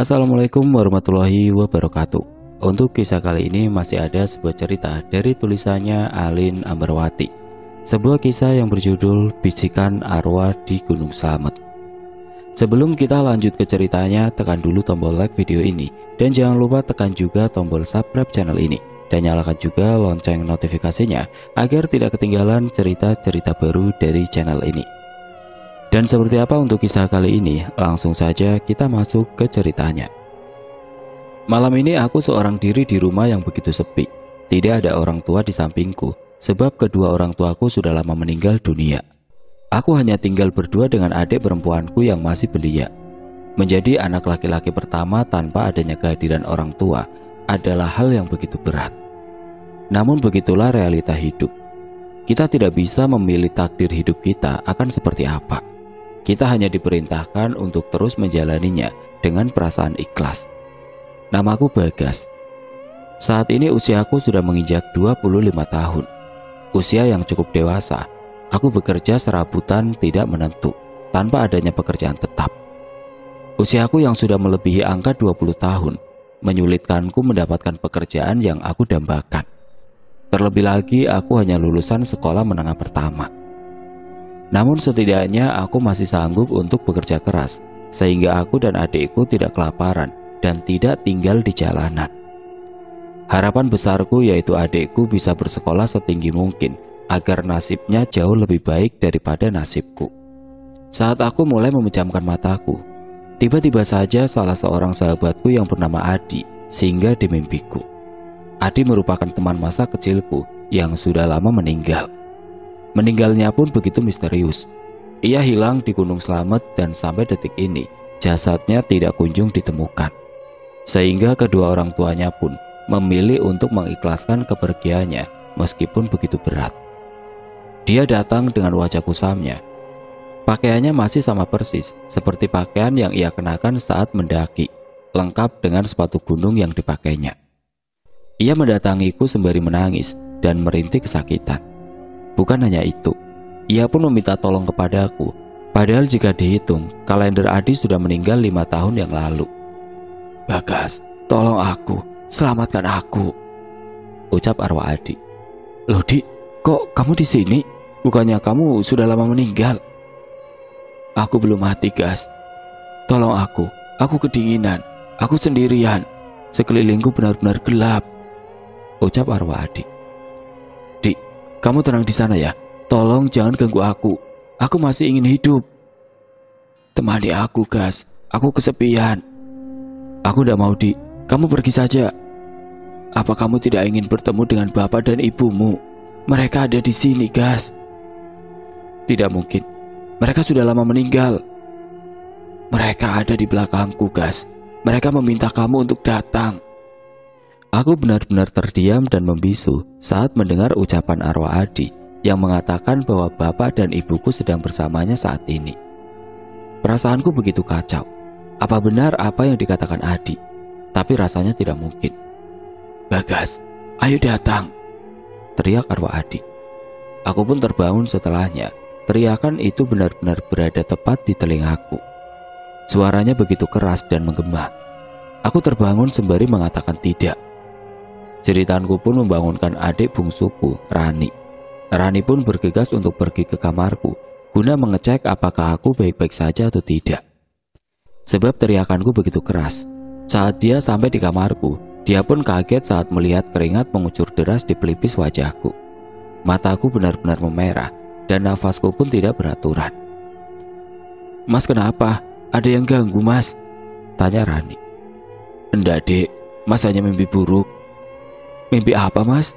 Assalamualaikum warahmatullahi wabarakatuh. Untuk kisah kali ini masih ada sebuah cerita dari tulisannya Alin Ambarwati. Sebuah kisah yang berjudul Bisikan Arwah di Gunung Slamet. Sebelum kita lanjut ke ceritanya, tekan dulu tombol like video ini. Dan jangan lupa tekan juga tombol subscribe channel ini. Dan nyalakan juga lonceng notifikasinya agar tidak ketinggalan cerita-cerita baru dari channel ini. Dan seperti apa untuk kisah kali ini? Langsung saja kita masuk ke ceritanya. Malam ini aku seorang diri di rumah yang begitu sepi. Tidak ada orang tua di sampingku, sebab kedua orang tuaku sudah lama meninggal dunia. Aku hanya tinggal berdua dengan adik perempuanku yang masih belia. Menjadi anak laki-laki pertama tanpa adanya kehadiran orang tua adalah hal yang begitu berat. Namun begitulah realita hidup. Kita tidak bisa memilih takdir hidup kita akan seperti apa. Kita hanya diperintahkan untuk terus menjalaninya dengan perasaan ikhlas. Namaku Bagas. Saat ini usiaku sudah menginjak 25 tahun. Usia yang cukup dewasa. Aku bekerja serabutan tidak menentu, tanpa adanya pekerjaan tetap. Usiaku yang sudah melebihi angka 20 tahun, menyulitkanku mendapatkan pekerjaan yang aku dambakan. Terlebih lagi aku hanya lulusan sekolah menengah pertama. Namun setidaknya aku masih sanggup untuk bekerja keras, sehingga aku dan adikku tidak kelaparan dan tidak tinggal di jalanan. Harapan besarku yaitu adikku bisa bersekolah setinggi mungkin, agar nasibnya jauh lebih baik daripada nasibku. Saat aku mulai memejamkan mataku, tiba-tiba saja salah seorang sahabatku yang bernama Adi singgah di mimpiku. Adi merupakan teman masa kecilku yang sudah lama meninggal. Meninggalnya pun begitu misterius. Ia hilang di Gunung Slamet dan sampai detik ini jasadnya tidak kunjung ditemukan. Sehingga kedua orang tuanya pun memilih untuk mengikhlaskan kepergiannya meskipun begitu berat. Dia datang dengan wajah kusamnya. Pakaiannya masih sama persis seperti pakaian yang ia kenakan saat mendaki, lengkap dengan sepatu gunung yang dipakainya. Ia mendatangiku sembari menangis dan merintih kesakitan. Bukan hanya itu, ia pun meminta tolong kepadaku. Padahal jika dihitung, kalender Adi sudah meninggal 5 tahun yang lalu. "Bagas, tolong aku, selamatkan aku," ucap arwah Adi. "Loh Di, kok kamu di sini? Bukannya kamu sudah lama meninggal?" "Aku belum mati, Gas. Tolong aku kedinginan, aku sendirian. Sekelilingku benar-benar gelap," ucap arwah Adi. "Di, kamu tenang di sana ya. Tolong jangan ganggu aku. Aku masih ingin hidup." "Temani aku, Gas. Aku kesepian." "Aku tidak mau, Di. Kamu pergi saja." "Apa kamu tidak ingin bertemu dengan bapak dan ibumu? Mereka ada di sini, Gas." "Tidak mungkin. Mereka sudah lama meninggal." "Mereka ada di belakangku, Gas. Mereka meminta kamu untuk datang." Aku benar-benar terdiam dan membisu saat mendengar ucapan arwah Adi yang mengatakan bahwa bapak dan ibuku sedang bersamanya saat ini. Perasaanku begitu kacau. Apa benar apa yang dikatakan Adi? Tapi rasanya tidak mungkin. "Bagas, ayo datang," teriak arwah Adi. Aku pun terbangun setelahnya. Teriakan itu benar-benar berada tepat di telingaku. Suaranya begitu keras dan menggema. Aku terbangun sembari mengatakan tidak. Jeritanku pun membangunkan adik bungsuku, Rani. Rani pun bergegas untuk pergi ke kamarku guna mengecek apakah aku baik-baik saja atau tidak. Sebab teriakanku begitu keras. Saat dia sampai di kamarku, dia pun kaget saat melihat keringat mengucur deras di pelipis wajahku. Mataku benar-benar memerah dan nafasku pun tidak beraturan. "Mas, kenapa? Ada yang ganggu, Mas?" tanya Rani. "Enggak, Dek. Mas hanya mimpi buruk." "Mimpi apa, Mas?"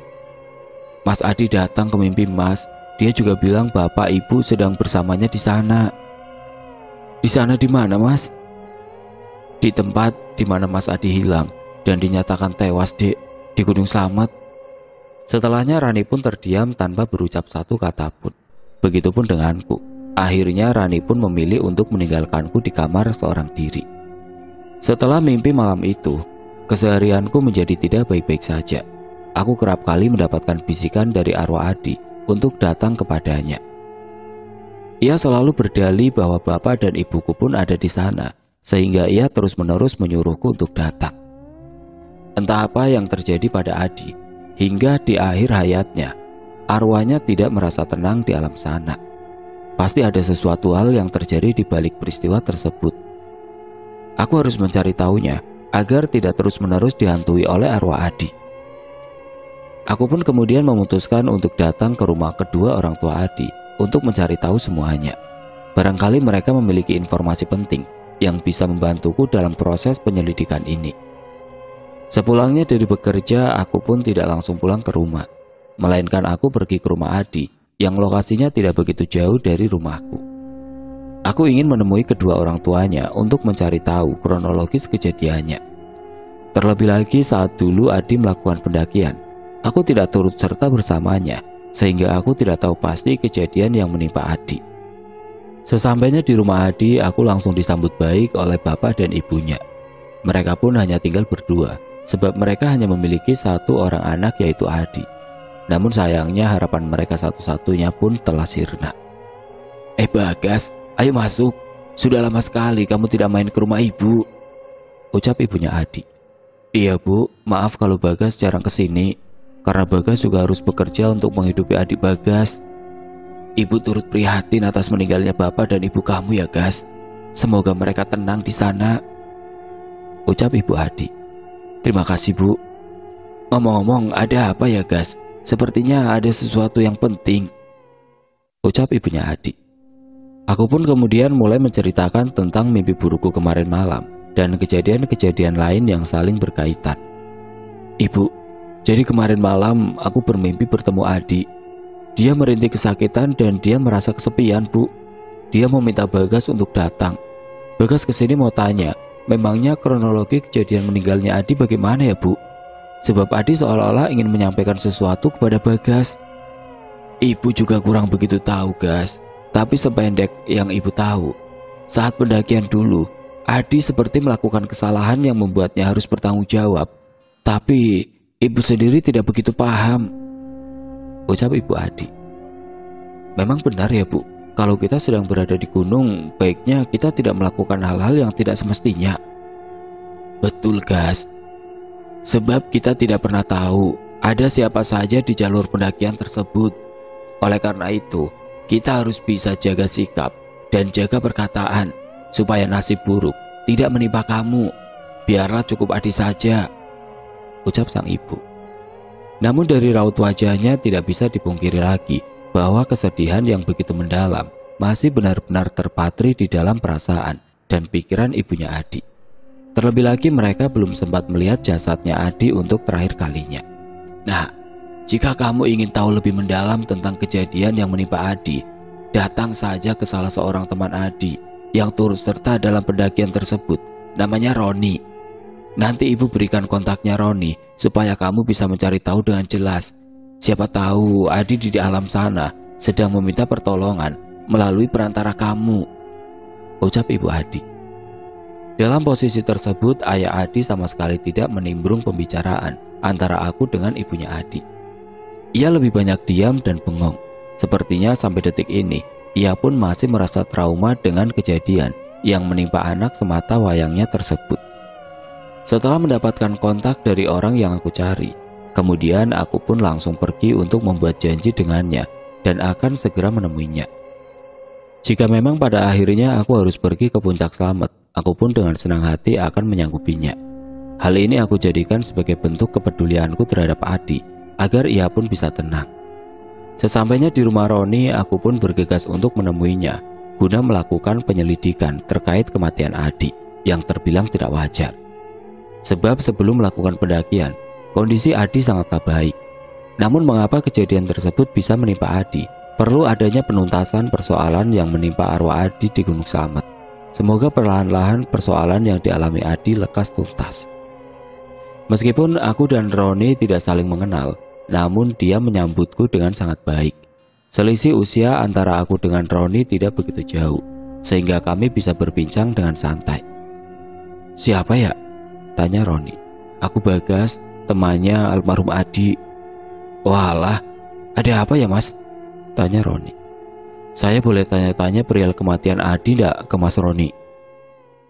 "Mas Adi datang ke mimpi Mas. Dia juga bilang bapak ibu sedang bersamanya di sana." "Di sana di mana, Mas?" "Di tempat di mana Mas Adi hilang dan dinyatakan tewas, Dek, di Gunung Slamet." Setelahnya Rani pun terdiam tanpa berucap satu kata pun. Begitupun denganku. Akhirnya Rani pun memilih untuk meninggalkanku di kamar seorang diri. Setelah mimpi malam itu, keseharianku menjadi tidak baik-baik saja. Aku kerap kali mendapatkan bisikan dari arwah Adi untuk datang kepadanya. Ia selalu berdalih bahwa bapak dan ibuku pun ada di sana, sehingga ia terus-menerus menyuruhku untuk datang. Entah apa yang terjadi pada Adi, hingga di akhir hayatnya, arwahnya tidak merasa tenang di alam sana. Pasti ada sesuatu hal yang terjadi di balik peristiwa tersebut. Aku harus mencari tahunya agar tidak terus-menerus dihantui oleh arwah Adi. Aku pun kemudian memutuskan untuk datang ke rumah kedua orang tua Adi untuk mencari tahu semuanya. Barangkali mereka memiliki informasi penting yang bisa membantuku dalam proses penyelidikan ini. Sepulangnya dari bekerja, aku pun tidak langsung pulang ke rumah, melainkan aku pergi ke rumah Adi yang lokasinya tidak begitu jauh dari rumahku. Aku ingin menemui kedua orang tuanya untuk mencari tahu kronologis kejadiannya. Terlebih lagi saat dulu Adi melakukan pendakian, aku tidak turut serta bersamanya, sehingga aku tidak tahu pasti kejadian yang menimpa Adi. Sesampainya di rumah Adi, aku langsung disambut baik oleh bapak dan ibunya. Mereka pun hanya tinggal berdua, sebab mereka hanya memiliki satu orang anak, yaitu Adi. Namun sayangnya harapan mereka satu-satunya pun telah sirna. Bagas, ayo masuk. Sudah lama sekali kamu tidak main ke rumah ibu, ucap ibunya Adi. Iya bu, maaf kalau Bagas jarang kesini, karena Bagas juga harus bekerja untuk menghidupi adik Bagas. Ibu turut prihatin atas meninggalnya bapak dan ibu kamu ya Gas. Semoga mereka tenang di sana, ucap ibu Adi. Terima kasih bu. Ngomong-ngomong, ada apa ya Gas? Sepertinya ada sesuatu yang penting, ucap ibunya Adi. Aku pun kemudian mulai menceritakan tentang mimpi burukku kemarin malam dan kejadian-kejadian lain yang saling berkaitan. Ibu, jadi kemarin malam aku bermimpi bertemu Adi. Dia merintih kesakitan dan dia merasa kesepian bu. Dia meminta Bagas untuk datang. Bagas kesini mau tanya, memangnya kronologi kejadian meninggalnya Adi bagaimana ya bu? Sebab Adi seolah-olah ingin menyampaikan sesuatu kepada Bagas. Ibu juga kurang begitu tahu Gas, tapi sependek yang ibu tahu, saat pendakian dulu, Adi seperti melakukan kesalahan yang membuatnya harus bertanggung jawab. Tapi ibu sendiri tidak begitu paham, ucap ibu Adi. Memang benar ya bu, kalau kita sedang berada di gunung, baiknya kita tidak melakukan hal-hal yang tidak semestinya. Betul Gas, sebab kita tidak pernah tahu ada siapa saja di jalur pendakian tersebut. Oleh karena itu, kita harus bisa jaga sikap dan jaga perkataan supaya nasib buruk tidak menimpa kamu. Biarlah cukup Adi saja, ucap sang ibu. Namun dari raut wajahnya tidak bisa dipungkiri lagi bahwa kesedihan yang begitu mendalam masih benar-benar terpatri di dalam perasaan dan pikiran ibunya Adi. Terlebih lagi mereka belum sempat melihat jasadnya Adi untuk terakhir kalinya. Nah, jika kamu ingin tahu lebih mendalam tentang kejadian yang menimpa Adi, datang saja ke salah seorang teman Adi yang turut serta dalam pendakian tersebut. Namanya Roni. Nanti ibu berikan kontaknya Roni supaya kamu bisa mencari tahu dengan jelas. Siapa tahu Adi di alam sana sedang meminta pertolongan melalui perantara kamu, ucap ibu Adi. Dalam posisi tersebut, ayah Adi sama sekali tidak menimbrung pembicaraan antara aku dengan ibunya Adi. Ia lebih banyak diam dan bengong. Sepertinya sampai detik ini, ia pun masih merasa trauma dengan kejadian yang menimpa anak semata wayangnya tersebut. Setelah mendapatkan kontak dari orang yang aku cari, kemudian aku pun langsung pergi untuk membuat janji dengannya dan akan segera menemuinya. Jika memang pada akhirnya aku harus pergi ke Puncak Slamet, aku pun dengan senang hati akan menyanggupinya. Hal ini aku jadikan sebagai bentuk kepedulianku terhadap Adi, agar ia pun bisa tenang. Sesampainya di rumah Roni, aku pun bergegas untuk menemuinya, guna melakukan penyelidikan terkait kematian Adi, yang terbilang tidak wajar. Sebab sebelum melakukan pendakian, kondisi Adi sangatlah baik. Namun mengapa kejadian tersebut bisa menimpa Adi? Perlu adanya penuntasan persoalan yang menimpa arwah Adi di Gunung Slamet. Semoga perlahan-lahan persoalan yang dialami Adi lekas tuntas. Meskipun aku dan Roni tidak saling mengenal, namun dia menyambutku dengan sangat baik. Selisih usia antara aku dengan Roni tidak begitu jauh, sehingga kami bisa berbincang dengan santai. Siapa ya? Tanya Roni. Aku Bagas, temannya almarhum Adi. Walah, ada apa ya mas? Tanya Roni. Saya boleh tanya-tanya perihal kematian Adi tidak ke Mas Roni?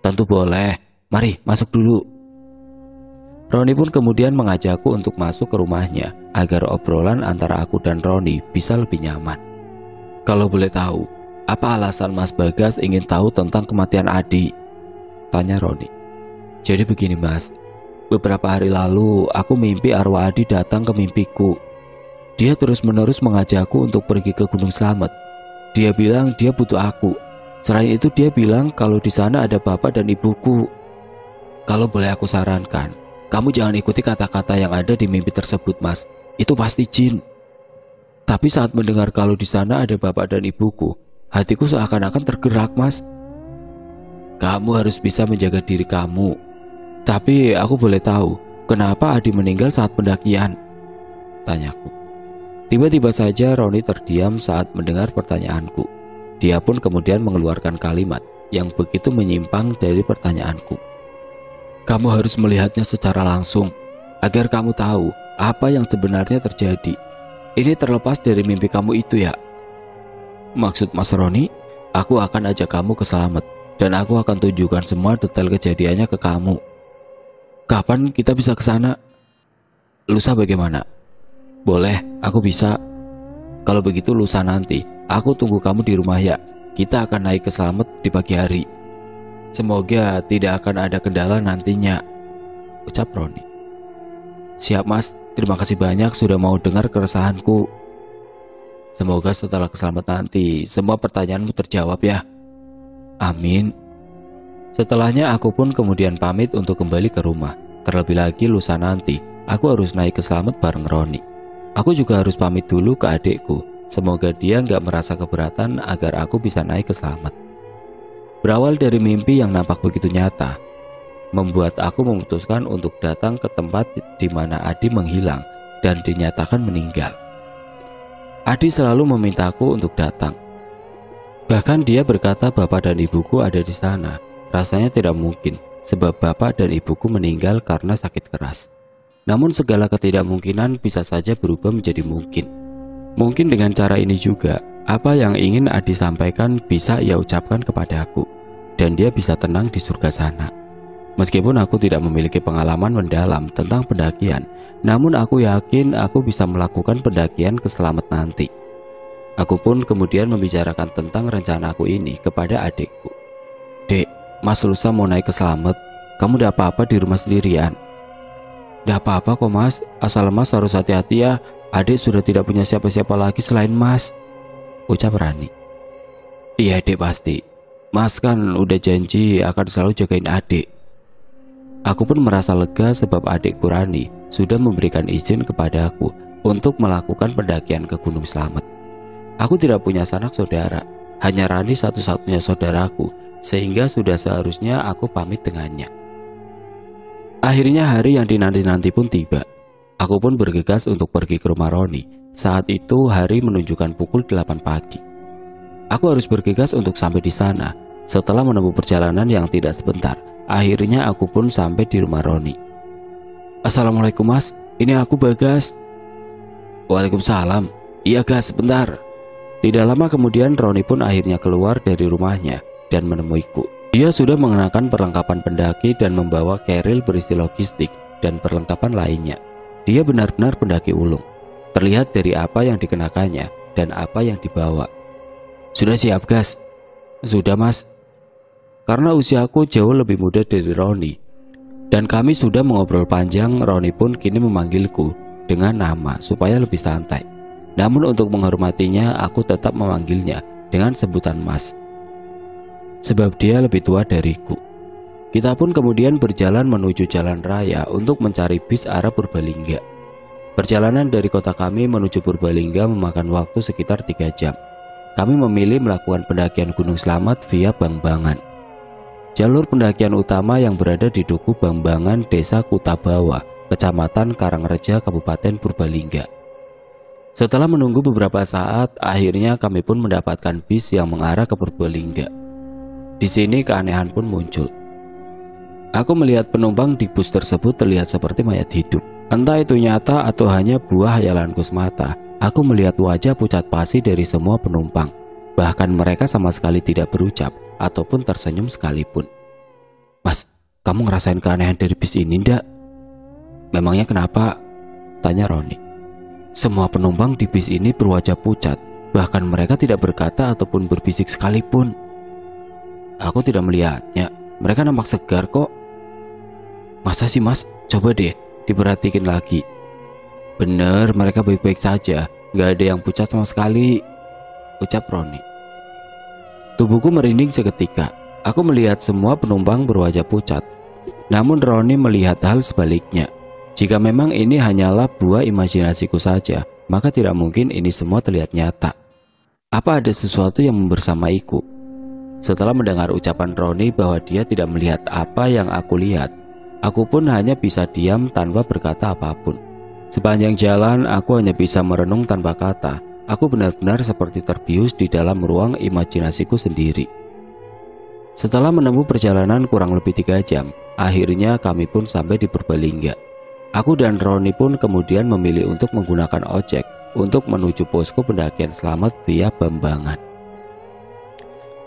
Tentu boleh, mari masuk dulu. Roni pun kemudian mengajakku untuk masuk ke rumahnya agar obrolan antara aku dan Roni bisa lebih nyaman. Kalau boleh tahu, apa alasan Mas Bagas ingin tahu tentang kematian Adi? Tanya Roni. Jadi begini Mas, beberapa hari lalu aku mimpi arwah Adi datang ke mimpiku. Dia terus-menerus mengajakku untuk pergi ke Gunung Slamet. Dia bilang dia butuh aku. Selain itu dia bilang kalau di sana ada bapak dan ibuku. Kalau boleh aku sarankan, kamu jangan ikuti kata-kata yang ada di mimpi tersebut Mas. Itu pasti jin. Tapi saat mendengar kalau di sana ada bapak dan ibuku, hatiku seakan-akan tergerak Mas. Kamu harus bisa menjaga diri kamu. Tapi aku boleh tahu, kenapa Adi meninggal saat pendakian? Tanyaku. Tiba-tiba saja Roni terdiam saat mendengar pertanyaanku. Dia pun kemudian mengeluarkan kalimat yang begitu menyimpang dari pertanyaanku. Kamu harus melihatnya secara langsung, agar kamu tahu apa yang sebenarnya terjadi. Ini terlepas dari mimpi kamu itu ya. Maksud Mas Roni, aku akan ajak kamu ke Slamet, dan aku akan tunjukkan semua detail kejadiannya ke kamu. Kapan kita bisa ke sana? Lusa bagaimana? Boleh, aku bisa. Kalau begitu lusa nanti, aku tunggu kamu di rumah ya. Kita akan naik ke Slamet di pagi hari. Semoga tidak akan ada kendala nantinya, ucap Roni. Siap Mas, terima kasih banyak sudah mau dengar keresahanku. Semoga setelah ke Slamet nanti, semua pertanyaanmu terjawab ya. Amin. Setelahnya aku pun kemudian pamit untuk kembali ke rumah. Terlebih lagi lusa nanti, aku harus naik ke Slamet bareng Roni. Aku juga harus pamit dulu ke adikku. Semoga dia nggak merasa keberatan agar aku bisa naik ke Slamet. Berawal dari mimpi yang nampak begitu nyata, membuat aku memutuskan untuk datang ke tempat di mana Adi menghilang dan dinyatakan meninggal. Adi selalu memintaku untuk datang. Bahkan dia berkata bapak dan ibuku ada di sana. Rasanya tidak mungkin, sebab bapak dan ibuku meninggal karena sakit keras. Namun segala ketidakmungkinan bisa saja berubah menjadi mungkin. Mungkin dengan cara ini juga, apa yang ingin Adi sampaikan bisa ia ucapkan kepadaku, dan dia bisa tenang di surga sana. Meskipun aku tidak memiliki pengalaman mendalam tentang pendakian, namun aku yakin aku bisa melakukan pendakian ke Slamet nanti. Aku pun kemudian membicarakan tentang rencanaku ini kepada adikku. Dek, Mas lusa mau naik ke Slamet. Kamu udah apa-apa di rumah sendirian? Udah apa-apa kok Mas, asal Mas harus hati-hati ya. Adik sudah tidak punya siapa-siapa lagi selain Mas, ucap Rani. Iya dek pasti. Mas kan udah janji akan selalu jagain adik. Aku pun merasa lega sebab adikku Rani sudah memberikan izin kepadaku untuk melakukan pendakian ke Gunung Slamet. Aku tidak punya sanak saudara, hanya Rani satu-satunya saudaraku, sehingga sudah seharusnya aku pamit dengannya. Akhirnya hari yang dinanti-nanti pun tiba. Aku pun bergegas untuk pergi ke rumah Roni. Saat itu hari menunjukkan pukul 8 pagi. Aku harus bergegas untuk sampai di sana. Setelah menempuh perjalanan yang tidak sebentar, akhirnya aku pun sampai di rumah Roni. Assalamualaikum Mas, ini aku Bagas. Waalaikumsalam. Iya Gas, sebentar. Tidak lama kemudian Roni pun akhirnya keluar dari rumahnya dan menemuiku. Dia sudah mengenakan perlengkapan pendaki dan membawa keril berisi logistik dan perlengkapan lainnya. Dia benar-benar pendaki ulung. Terlihat dari apa yang dikenakannya dan apa yang dibawa. Sudah siap Gas? Sudah Mas. Karena usiaku jauh lebih muda dari Roni dan kami sudah mengobrol panjang, Roni pun kini memanggilku dengan nama supaya lebih santai. Namun untuk menghormatinya, aku tetap memanggilnya dengan sebutan Mas, sebab dia lebih tua dariku. Kita pun kemudian berjalan menuju jalan raya untuk mencari bis arah Purbalingga. Perjalanan dari kota kami menuju Purbalingga memakan waktu sekitar 3 jam. Kami memilih melakukan pendakian Gunung Slamet via Bangbangan. Jalur pendakian utama yang berada di Duku Bangbangan, Desa Kutabawa, Kecamatan Karangreja, Kabupaten Purbalingga. Setelah menunggu beberapa saat, akhirnya kami pun mendapatkan bis yang mengarah ke Purbalingga. Di sini keanehan pun muncul. Aku melihat penumpang di bus tersebut terlihat seperti mayat hidup. Entah itu nyata atau hanya buah hayalanku semata. Aku melihat wajah pucat pasi dari semua penumpang. Bahkan mereka sama sekali tidak berucap ataupun tersenyum sekalipun. Mas, kamu ngerasain keanehan dari bis ini ndak? Memangnya kenapa? Tanya Roni. Semua penumpang di bis ini berwajah pucat, bahkan mereka tidak berkata ataupun berbisik sekalipun. Aku tidak melihatnya, mereka nampak segar kok. Masa sih mas? Coba deh diperhatikan lagi. Bener, mereka baik-baik saja, gak ada yang pucat sama sekali, ucap Roni. Tubuhku merinding seketika. Aku melihat semua penumpang berwajah pucat. Namun Roni melihat hal sebaliknya. Jika memang ini hanyalah buah imajinasiku saja, maka tidak mungkin ini semua terlihat nyata. Apa ada sesuatu yang membersamaiku? Setelah mendengar ucapan Roni bahwa dia tidak melihat apa yang aku lihat, aku pun hanya bisa diam tanpa berkata apapun. Sepanjang jalan aku hanya bisa merenung tanpa kata. Aku benar-benar seperti terbius di dalam ruang imajinasiku sendiri. Setelah menempuh perjalanan kurang lebih 3 jam, akhirnya kami pun sampai di Purbalingga. Aku dan Roni pun kemudian memilih untuk menggunakan ojek untuk menuju posko pendakian selamat via Bambangan.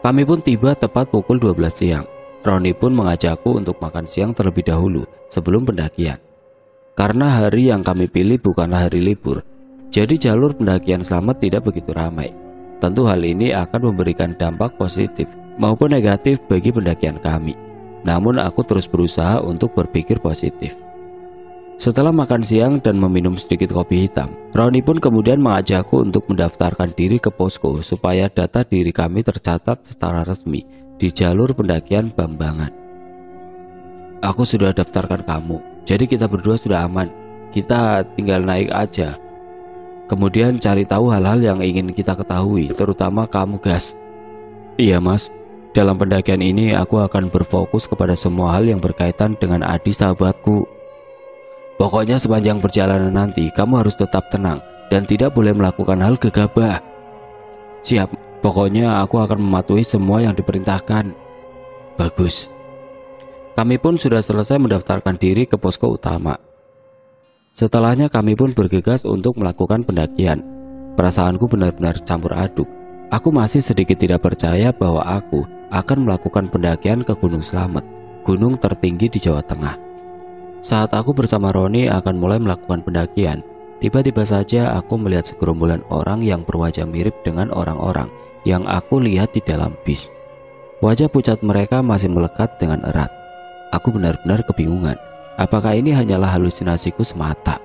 Kami pun tiba tepat pukul 12 siang. Roni pun mengajakku untuk makan siang terlebih dahulu sebelum pendakian. Karena hari yang kami pilih bukanlah hari libur, jadi jalur pendakian selamat tidak begitu ramai. Tentu hal ini akan memberikan dampak positif maupun negatif bagi pendakian kami. Namun aku terus berusaha untuk berpikir positif. Setelah makan siang dan meminum sedikit kopi hitam, Roni pun kemudian mengajakku untuk mendaftarkan diri ke posko supaya data diri kami tercatat secara resmi di jalur pendakian Bambangan. Aku sudah daftarkan kamu, jadi kita berdua sudah aman. Kita tinggal naik aja. Kemudian cari tahu hal-hal yang ingin kita ketahui, terutama kamu, Gas. Iya mas, dalam pendakian ini aku akan berfokus kepada semua hal yang berkaitan dengan Adi sahabatku. Pokoknya sepanjang perjalanan nanti kamu harus tetap tenang dan tidak boleh melakukan hal gegabah. Siap, pokoknya aku akan mematuhi semua yang diperintahkan. Bagus. Kami pun sudah selesai mendaftarkan diri ke posko utama. Setelahnya kami pun bergegas untuk melakukan pendakian. Perasaanku benar-benar campur aduk. Aku masih sedikit tidak percaya bahwa aku akan melakukan pendakian ke Gunung Slamet, gunung tertinggi di Jawa Tengah. Saat aku bersama Roni akan mulai melakukan pendakian, tiba-tiba saja aku melihat segerombolan orang yang berwajah mirip dengan orang-orang yang aku lihat di dalam bis. Wajah pucat mereka masih melekat dengan erat. Aku benar-benar kebingungan. Apakah ini hanyalah halusinasiku semata,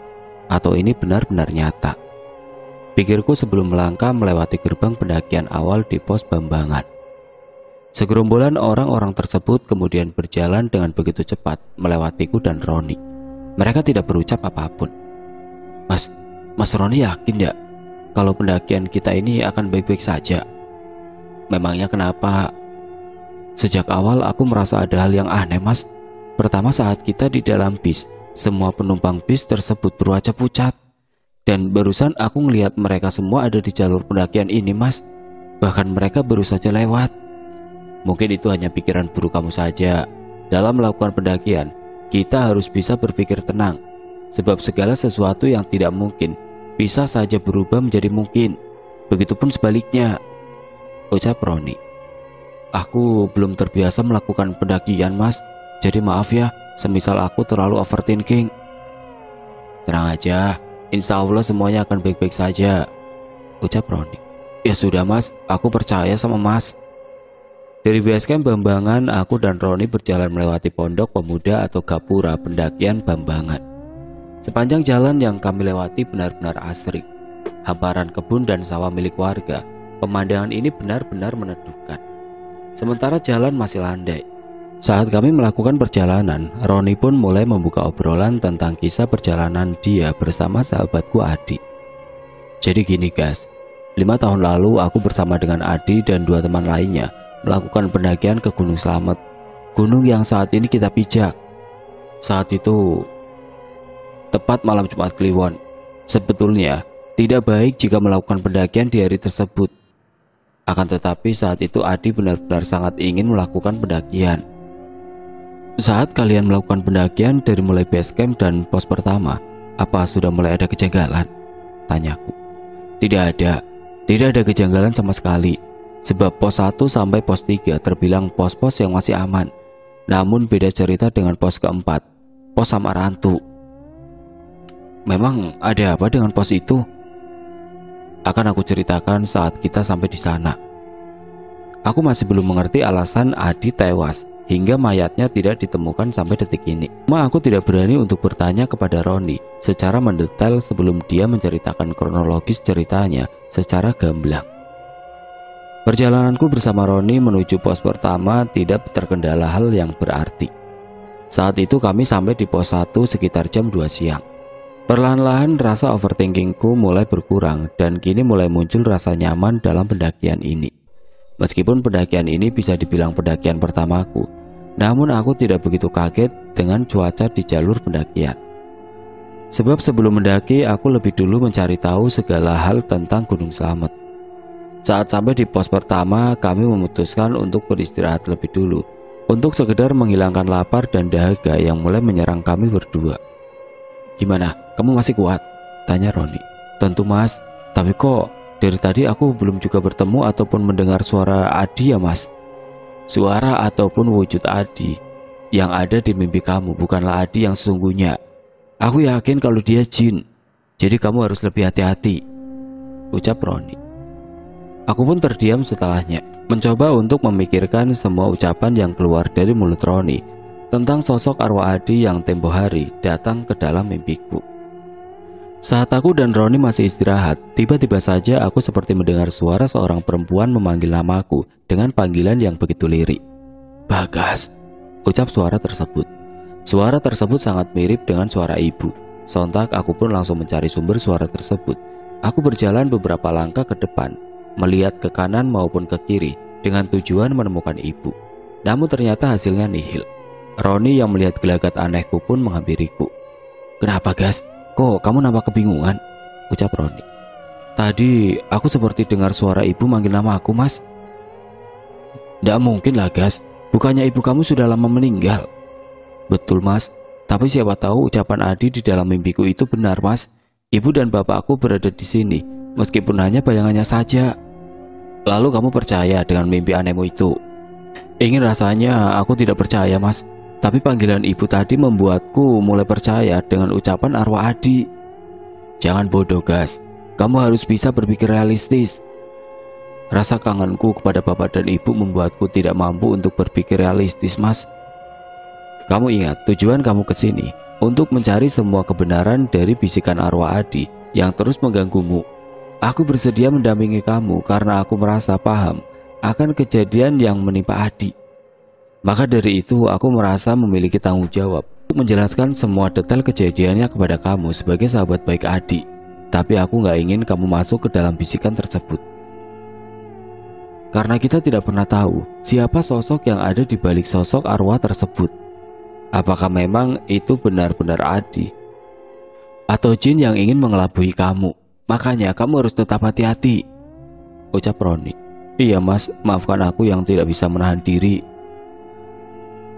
atau ini benar-benar nyata? Pikirku sebelum melangkah melewati gerbang pendakian awal di pos Bambangan. Segerombolan orang-orang tersebut kemudian berjalan dengan begitu cepat melewatiku dan Roni. Mereka tidak berucap apapun. Mas Roni yakin ya kalau pendakian kita ini akan baik-baik saja? Memangnya kenapa? Sejak awal aku merasa ada hal yang aneh, mas. Pertama, saat kita di dalam bis, semua penumpang bis tersebut berwajah pucat. Dan barusan aku ngelihat mereka semua ada di jalur pendakian ini, mas. Bahkan mereka baru saja lewat. Mungkin itu hanya pikiran buruk kamu saja. Dalam melakukan pendakian, kita harus bisa berpikir tenang. Sebab segala sesuatu yang tidak mungkin bisa saja berubah menjadi mungkin. Begitupun sebaliknya, ucap Roni. Aku belum terbiasa melakukan pendakian, mas. Jadi maaf ya, semisal aku terlalu overthinking. Tenang aja, insya Allah semuanya akan baik-baik saja, ucap Roni. Ya sudah mas, aku percaya sama mas. Dari basecamp Bambangan, aku dan Roni berjalan melewati pondok pemuda atau gapura pendakian Bambangan. Sepanjang jalan yang kami lewati benar-benar asri. Hamparan kebun dan sawah milik warga. Pemandangan ini benar-benar meneduhkan. Sementara jalan masih landai. Saat kami melakukan perjalanan, Roni pun mulai membuka obrolan tentang kisah perjalanan dia bersama sahabatku Adi. Jadi gini guys, 5 tahun lalu aku bersama dengan Adi dan 2 teman lainnya melakukan pendakian ke Gunung Slamet, gunung yang saat ini kita pijak. Saat itu, tepat malam Jumat Kliwon. Sebetulnya, tidak baik jika melakukan pendakian di hari tersebut. Akan tetapi saat itu Adi benar-benar sangat ingin melakukan pendakian. Saat kalian melakukan pendakian dari mulai base camp dan pos pertama, apa sudah mulai ada kejanggalan? Tanyaku. Tidak ada kejanggalan sama sekali. Sebab pos 1 sampai pos 3 terbilang pos-pos yang masih aman. Namun beda cerita dengan pos keempat, pos Samarantu. Memang ada apa dengan pos itu? Akan aku ceritakan saat kita sampai di sana. Aku masih belum mengerti alasan Adi tewas hingga mayatnya tidak ditemukan sampai detik ini. Cuma aku tidak berani untuk bertanya kepada Roni secara mendetail sebelum dia menceritakan kronologis ceritanya secara gamblang. Perjalananku bersama Roni menuju pos pertama tidak terkendala hal yang berarti. Saat itu kami sampai di pos 1 sekitar jam 2 siang. Perlahan-lahan rasa overthinkingku mulai berkurang dan kini mulai muncul rasa nyaman dalam pendakian ini. Meskipun pendakian ini bisa dibilang pendakian pertamaku, namun aku tidak begitu kaget dengan cuaca di jalur pendakian. Sebab sebelum mendaki, aku lebih dulu mencari tahu segala hal tentang Gunung Slamet. Saat sampai di pos pertama, kami memutuskan untuk beristirahat lebih dulu, untuk sekedar menghilangkan lapar dan dahaga yang mulai menyerang kami berdua. "Gimana, kamu masih kuat?" tanya Roni. "Tentu mas, tapi kok dari tadi aku belum juga bertemu ataupun mendengar suara Adi ya mas." "Suara ataupun wujud Adi yang ada di mimpi kamu bukanlah Adi yang sesungguhnya. Aku yakin kalau dia jin, jadi kamu harus lebih hati-hati," ucap Roni. Aku pun terdiam setelahnya, mencoba untuk memikirkan semua ucapan yang keluar dari mulut Roni tentang sosok arwah Adi yang tempo hari datang ke dalam mimpiku. Saat aku dan Roni masih istirahat, tiba-tiba saja aku seperti mendengar suara seorang perempuan memanggil namaku dengan panggilan yang begitu lirik. "Bagas," ucap suara tersebut. Suara tersebut sangat mirip dengan suara ibu. Sontak aku pun langsung mencari sumber suara tersebut. Aku berjalan beberapa langkah ke depan, melihat ke kanan maupun ke kiri dengan tujuan menemukan ibu. Namun ternyata hasilnya nihil. Roni yang melihat gelagat anehku pun menghampiriku. "Kenapa Gas? Kok kamu nampak kebingungan?" ucap Roni. "Tadi aku seperti dengar suara ibu manggil nama aku mas." "Nggak mungkin lah Gas, bukannya ibu kamu sudah lama meninggal?" "Betul mas, tapi siapa tahu ucapan Adi di dalam mimpiku itu benar mas. Ibu dan bapakku berada di sini, meskipun hanya bayangannya saja." "Lalu kamu percaya dengan mimpi anehmu itu?" "Ingin rasanya aku tidak percaya mas, tapi panggilan ibu tadi membuatku mulai percaya dengan ucapan arwah Adi." "Jangan bodoh Gas, kamu harus bisa berpikir realistis." "Rasa kangenku kepada bapak dan ibu membuatku tidak mampu untuk berpikir realistis mas." "Kamu ingat tujuan kamu ke sini untuk mencari semua kebenaran dari bisikan arwah Adi yang terus mengganggumu. Aku bersedia mendampingi kamu karena aku merasa paham akan kejadian yang menimpa Adi. Maka dari itu aku merasa memiliki tanggung jawab untuk menjelaskan semua detail kejadiannya kepada kamu sebagai sahabat baik Adi. Tapi aku nggak ingin kamu masuk ke dalam bisikan tersebut. Karena kita tidak pernah tahu siapa sosok yang ada di balik sosok arwah tersebut. Apakah memang itu benar-benar Adi? Atau jin yang ingin mengelabui kamu? Makanya kamu harus tetap hati-hati," ucap Roni. "Iya mas, maafkan aku yang tidak bisa menahan diri.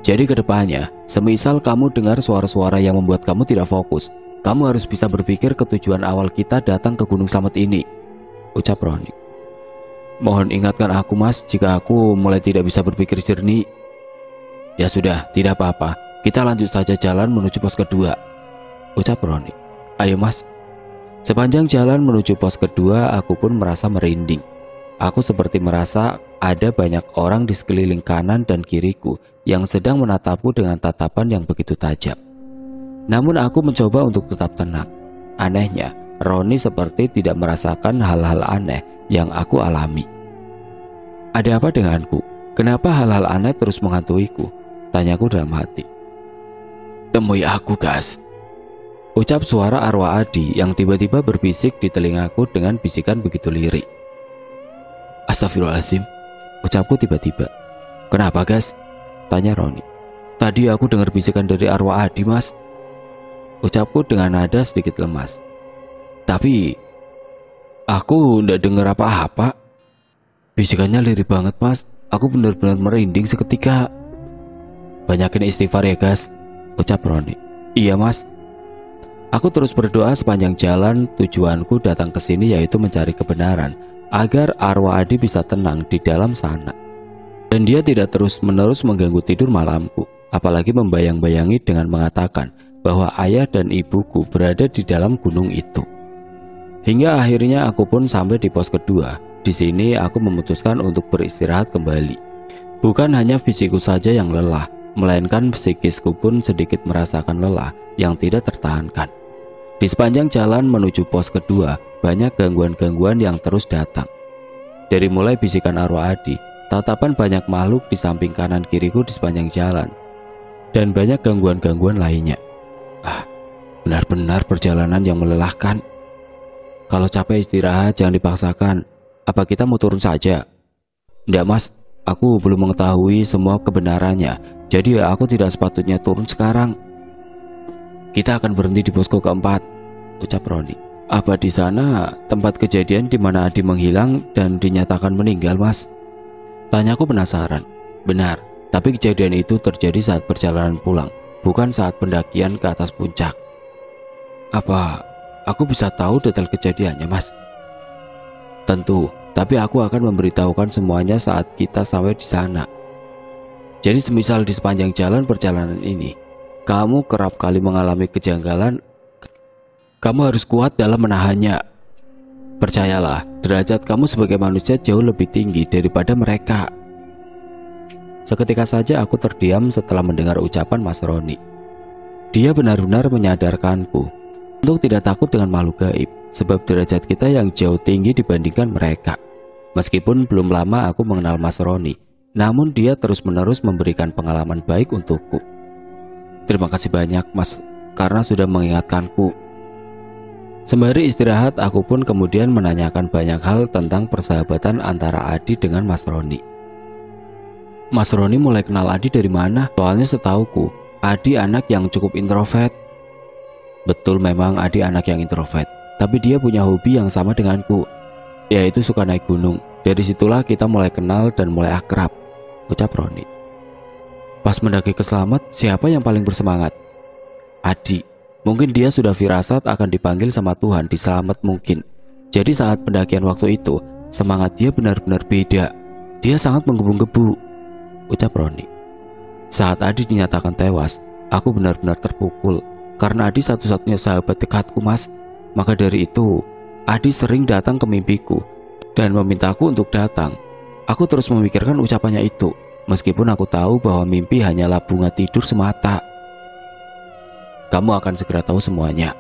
Jadi kedepannya, semisal kamu dengar suara-suara yang membuat kamu tidak fokus, kamu harus bisa berpikir ke tujuan awal kita datang ke Gunung Slamet ini," ucap Roni. "Mohon ingatkan aku mas jika aku mulai tidak bisa berpikir jernih." "Ya sudah, tidak apa-apa. Kita lanjut saja jalan menuju pos kedua," ucap Roni. "Ayo mas." Sepanjang jalan menuju pos kedua, aku pun merasa merinding. Aku seperti merasa ada banyak orang di sekeliling kanan dan kiriku yang sedang menatapku dengan tatapan yang begitu tajam. Namun aku mencoba untuk tetap tenang. Anehnya, Roni seperti tidak merasakan hal-hal aneh yang aku alami. "Ada apa denganku? Kenapa hal-hal aneh terus menghantuiku?" tanyaku dalam hati. "Temui aku Gas," ucap suara arwah Adi yang tiba-tiba berbisik di telingaku dengan bisikan begitu lirik. "Astagfirullahaladzim," ucapku tiba-tiba. "Kenapa Gas?" tanya Roni. "Tadi aku dengar bisikan dari arwah Adi mas," ucapku dengan nada sedikit lemas. "Tapi aku tidak dengar apa-apa. Bisikannya lirik banget mas, aku benar-benar merinding seketika." "Banyakin istighfar ya Gas," ucap Roni. "Iya mas." Aku terus berdoa sepanjang jalan. Tujuanku datang ke sini yaitu mencari kebenaran agar arwah Adi bisa tenang di dalam sana dan dia tidak terus-menerus mengganggu tidur malamku. apalagi membayang-bayangi dengan mengatakan bahwa ayah dan ibuku berada di dalam gunung itu. Hingga akhirnya aku pun sampai di pos kedua. Di sini aku memutuskan untuk beristirahat kembali. Bukan hanya fisikku saja yang lelah, melainkan psikisku pun sedikit merasakan lelah yang tidak tertahankan. Di sepanjang jalan menuju pos kedua, banyak gangguan-gangguan yang terus datang. Dari mulai bisikan arwah Adi, tatapan banyak makhluk di samping kanan kiriku di sepanjang jalan, dan banyak gangguan-gangguan lainnya. Benar-benar perjalanan yang melelahkan. Kalau capek istirahat jangan dipaksakan. Apa kita mau turun saja? Tidak mas, aku belum mengetahui semua kebenarannya, jadi aku tidak sepatutnya turun sekarang. Kita akan berhenti di posko keempat, ucap Roni. Apa di sana tempat kejadian di mana Adi menghilang dan dinyatakan meninggal mas? Tanyaku penasaran. Benar, tapi kejadian itu terjadi saat perjalanan pulang, bukan saat pendakian ke atas puncak. Apa aku bisa tahu detail kejadiannya mas? Tentu, tapi aku akan memberitahukan semuanya saat kita sampai di sana. Jadi semisal di sepanjang jalan perjalanan ini, kamu kerap kali mengalami kejanggalan, kamu harus kuat dalam menahannya. Percayalah, derajat kamu sebagai manusia jauh lebih tinggi daripada mereka. Seketika saja aku terdiam setelah mendengar ucapan Mas Roni. Dia benar-benar menyadarkanku untuk tidak takut dengan makhluk gaib, sebab derajat kita yang jauh tinggi dibandingkan mereka. Meskipun belum lama aku mengenal Mas Roni, namun dia terus-menerus memberikan pengalaman baik untukku. Terima kasih banyak mas, karena sudah mengingatkanku. Sembari istirahat, aku pun kemudian menanyakan banyak hal tentang persahabatan antara Adi dengan Mas Roni. Mas Roni mulai kenal Adi dari mana? Soalnya setauku, Adi anak yang cukup introvert. Betul, memang Adi anak yang introvert, tapi dia punya hobi yang sama denganku, yaitu suka naik gunung. Dari situlah kita mulai kenal dan mulai akrab, ucap Roni. Pas mendaki ke Slamet, siapa yang paling bersemangat? Adi. Mungkin dia sudah firasat akan dipanggil sama Tuhan di Slamet mungkin. Jadi saat pendakian waktu itu, semangat dia benar-benar beda. Dia sangat menggebu-gebu, ucap Roni. Saat Adi dinyatakan tewas, aku benar-benar terpukul. Karena Adi satu-satunya sahabat dekatku mas. Maka dari itu, Adi sering datang ke mimpiku dan memintaku untuk datang. Aku terus memikirkan ucapannya itu, meskipun aku tahu bahwa mimpi hanyalah bunga tidur semata. Kamu akan segera tahu semuanya.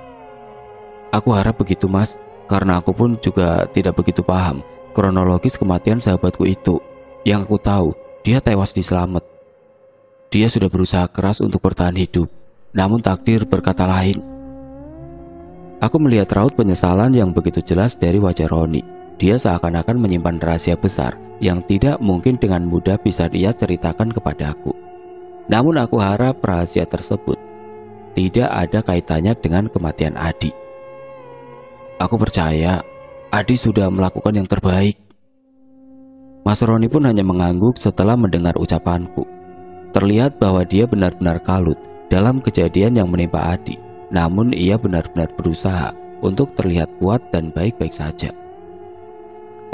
Aku harap begitu mas, karena aku pun juga tidak begitu paham kronologis kematian sahabatku itu. Yang aku tahu, dia tewas di Slamet. Dia sudah berusaha keras untuk bertahan hidup, namun takdir berkata lain. Aku melihat raut penyesalan yang begitu jelas dari wajah Roni. Dia seakan-akan menyimpan rahasia besar yang tidak mungkin dengan mudah bisa dia ceritakan kepadaku. Namun aku harap rahasia tersebut tidak ada kaitannya dengan kematian Adi. Aku percaya Adi sudah melakukan yang terbaik. Mas Roni pun hanya mengangguk setelah mendengar ucapanku. Terlihat bahwa dia benar-benar kalut dalam kejadian yang menimpa Adi. Namun ia benar-benar berusaha untuk terlihat kuat dan baik-baik saja.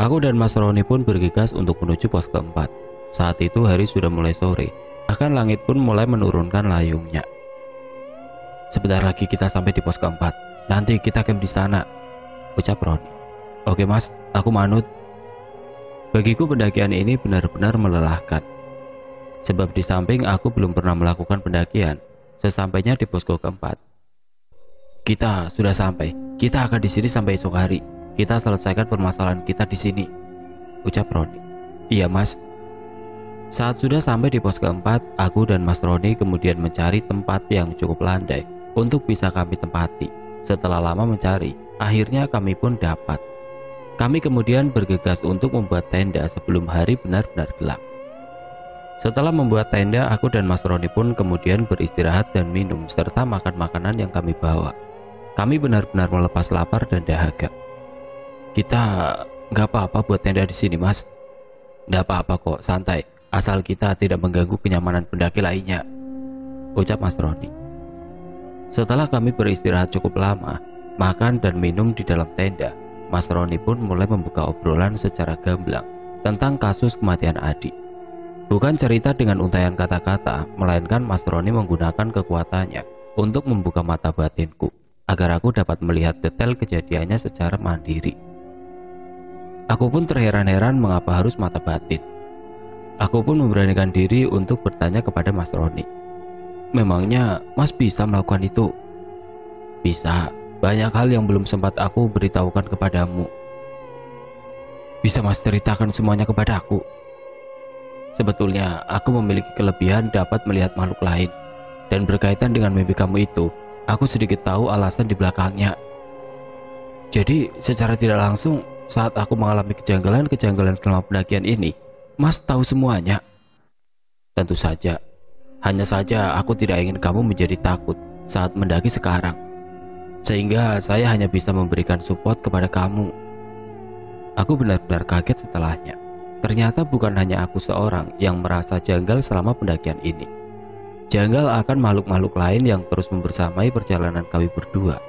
Aku dan Mas Roni pun bergegas untuk menuju pos keempat. Saat itu hari sudah mulai sore, bahkan langit pun mulai menurunkan layungnya. Sebentar lagi kita sampai di pos keempat. Nanti kita camp di sana, ucap Roni. Oke mas, aku manut. Bagiku pendakian ini benar-benar melelahkan. Sebab di samping aku belum pernah melakukan pendakian, sesampainya di posko keempat. Kita sudah sampai. Kita akan di sini sampai esok hari. Kita selesaikan permasalahan kita di sini, ucap Roni. Iya mas. Saat sudah sampai di pos keempat, aku dan Mas Roni kemudian mencari tempat yang cukup landai untuk bisa kami tempati. Setelah lama mencari, akhirnya kami pun dapat. Kami kemudian bergegas untuk membuat tenda sebelum hari benar-benar gelap. Setelah membuat tenda, aku dan Mas Roni pun kemudian beristirahat dan minum serta makan makanan yang kami bawa. Kami benar-benar melepas lapar dan dahaga. Kita nggak apa-apa buat tenda di sini mas. Nggak apa-apa kok, santai. Asal kita tidak mengganggu kenyamanan pendaki lainnya, ucap Mas Roni. Setelah kami beristirahat cukup lama, makan dan minum di dalam tenda, Mas Roni pun mulai membuka obrolan secara gamblang tentang kasus kematian Adi. Bukan cerita dengan untaian kata-kata, melainkan Mas Roni menggunakan kekuatannya untuk membuka mata batinku agar aku dapat melihat detail kejadiannya secara mandiri. Aku pun terheran-heran mengapa harus mata batin. Aku pun memberanikan diri untuk bertanya kepada Mas Roni. Memangnya Mas bisa melakukan itu? Bisa, banyak hal yang belum sempat aku beritahukan kepadamu. Bisa Mas ceritakan semuanya kepadaku? Sebetulnya aku memiliki kelebihan dapat melihat makhluk lain. Dan berkaitan dengan mimpi kamu itu, aku sedikit tahu alasan di belakangnya. Jadi secara tidak langsung, saat aku mengalami kejanggalan-kejanggalan selama pendakian ini, Mas tahu semuanya. Tentu saja. Hanya saja aku tidak ingin kamu menjadi takut saat mendaki sekarang. Sehingga saya hanya bisa memberikan support kepada kamu. Aku benar-benar kaget setelahnya. Ternyata bukan hanya aku seorang yang merasa janggal selama pendakian ini. Janggal akan makhluk-makhluk lain yang terus membersamai perjalanan kami berdua.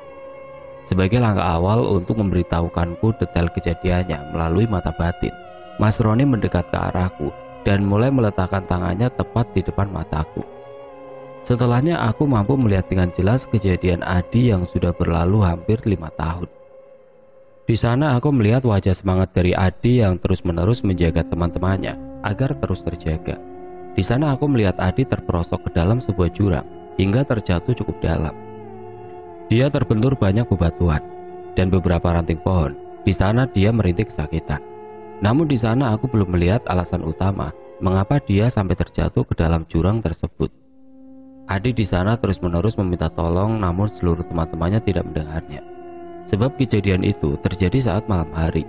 Sebagai langkah awal untuk memberitahukanku detail kejadiannya melalui mata batin, Mas Roni mendekat ke arahku dan mulai meletakkan tangannya tepat di depan mataku. Setelahnya aku mampu melihat dengan jelas kejadian Adi yang sudah berlalu hampir 5 tahun. Di sana aku melihat wajah semangat dari Adi yang terus-menerus menjaga teman-temannya agar terus terjaga. Di sana aku melihat Adi terperosok ke dalam sebuah jurang hingga terjatuh cukup dalam. Dia terbentur banyak bebatuan dan beberapa ranting pohon. Di sana dia merintih kesakitan. Namun di sana aku belum melihat alasan utama mengapa dia sampai terjatuh ke dalam jurang tersebut. Adi di sana terus-menerus meminta tolong, namun seluruh teman-temannya tidak mendengarnya. Sebab kejadian itu terjadi saat malam hari,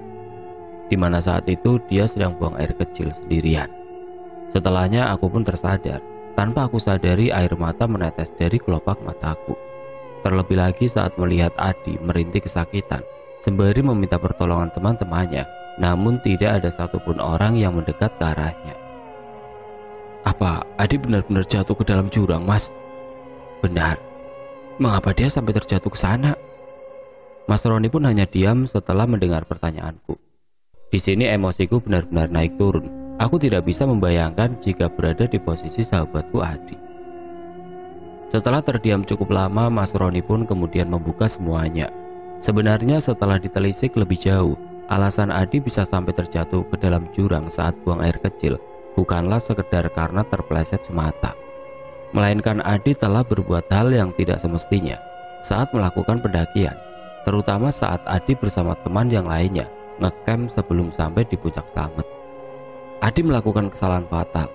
di mana saat itu dia sedang buang air kecil sendirian. Setelahnya aku pun tersadar, tanpa aku sadari air mata menetes dari kelopak mataku. Terlebih lagi saat melihat Adi merintih kesakitan, sembari meminta pertolongan teman-temannya, namun tidak ada satupun orang yang mendekat ke arahnya. Apa Adi benar-benar jatuh ke dalam jurang, Mas? Benar. Mengapa dia sampai terjatuh ke sana? Mas Roni pun hanya diam setelah mendengar pertanyaanku. Di sini emosiku benar-benar naik turun. Aku tidak bisa membayangkan jika berada di posisi sahabatku Adi. Setelah terdiam cukup lama, Mas Roni pun kemudian membuka semuanya. Sebenarnya setelah ditelisik lebih jauh, alasan Adi bisa sampai terjatuh ke dalam jurang saat buang air kecil bukanlah sekedar karena terpeleset semata. Melainkan Adi telah berbuat hal yang tidak semestinya saat melakukan pendakian. Terutama saat Adi bersama teman yang lainnya ngecamp sebelum sampai di puncak Slamet. Adi melakukan kesalahan fatal.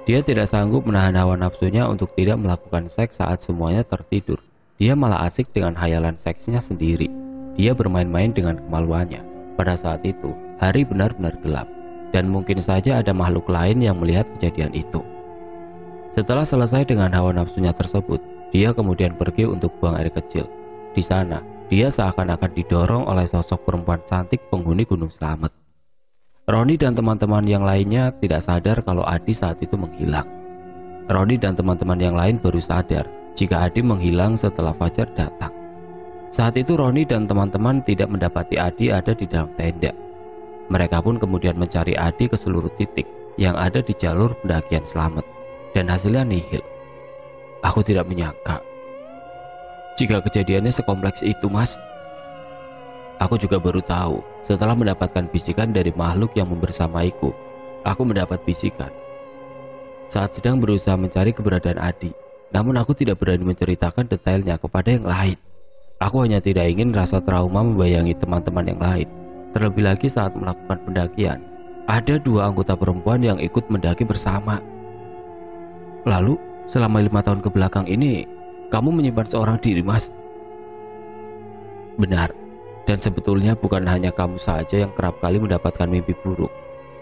Dia tidak sanggup menahan hawa nafsunya untuk tidak melakukan seks saat semuanya tertidur. Dia malah asik dengan hayalan seksnya sendiri. Dia bermain-main dengan kemaluannya. Pada saat itu, hari benar-benar gelap, dan mungkin saja ada makhluk lain yang melihat kejadian itu. Setelah selesai dengan hawa nafsunya tersebut, dia kemudian pergi untuk buang air kecil. Di sana, dia seakan-akan didorong oleh sosok perempuan cantik penghuni Gunung Slamet. Roni dan teman-teman yang lainnya tidak sadar kalau Adi saat itu menghilang. Roni dan teman-teman yang lain baru sadar jika Adi menghilang setelah fajar datang. Saat itu Roni dan teman-teman tidak mendapati Adi ada di dalam tenda. Mereka pun kemudian mencari Adi ke seluruh titik yang ada di jalur pendakian Slamet, dan hasilnya nihil. Aku tidak menyangka jika kejadiannya sekompleks itu, Mas. Aku juga baru tahu setelah mendapatkan bisikan dari makhluk yang membersamaiku. Aku mendapat bisikan saat sedang berusaha mencari keberadaan Adi. Namun aku tidak berani menceritakan detailnya kepada yang lain. Aku hanya tidak ingin rasa trauma membayangi teman-teman yang lain. Terlebih lagi saat melakukan pendakian, ada 2 anggota perempuan yang ikut mendaki bersama. Lalu selama 5 tahun ke belakang ini, kamu menyimpan seorang diri, Mas? Benar. Dan sebetulnya bukan hanya kamu saja yang kerap kali mendapatkan mimpi buruk,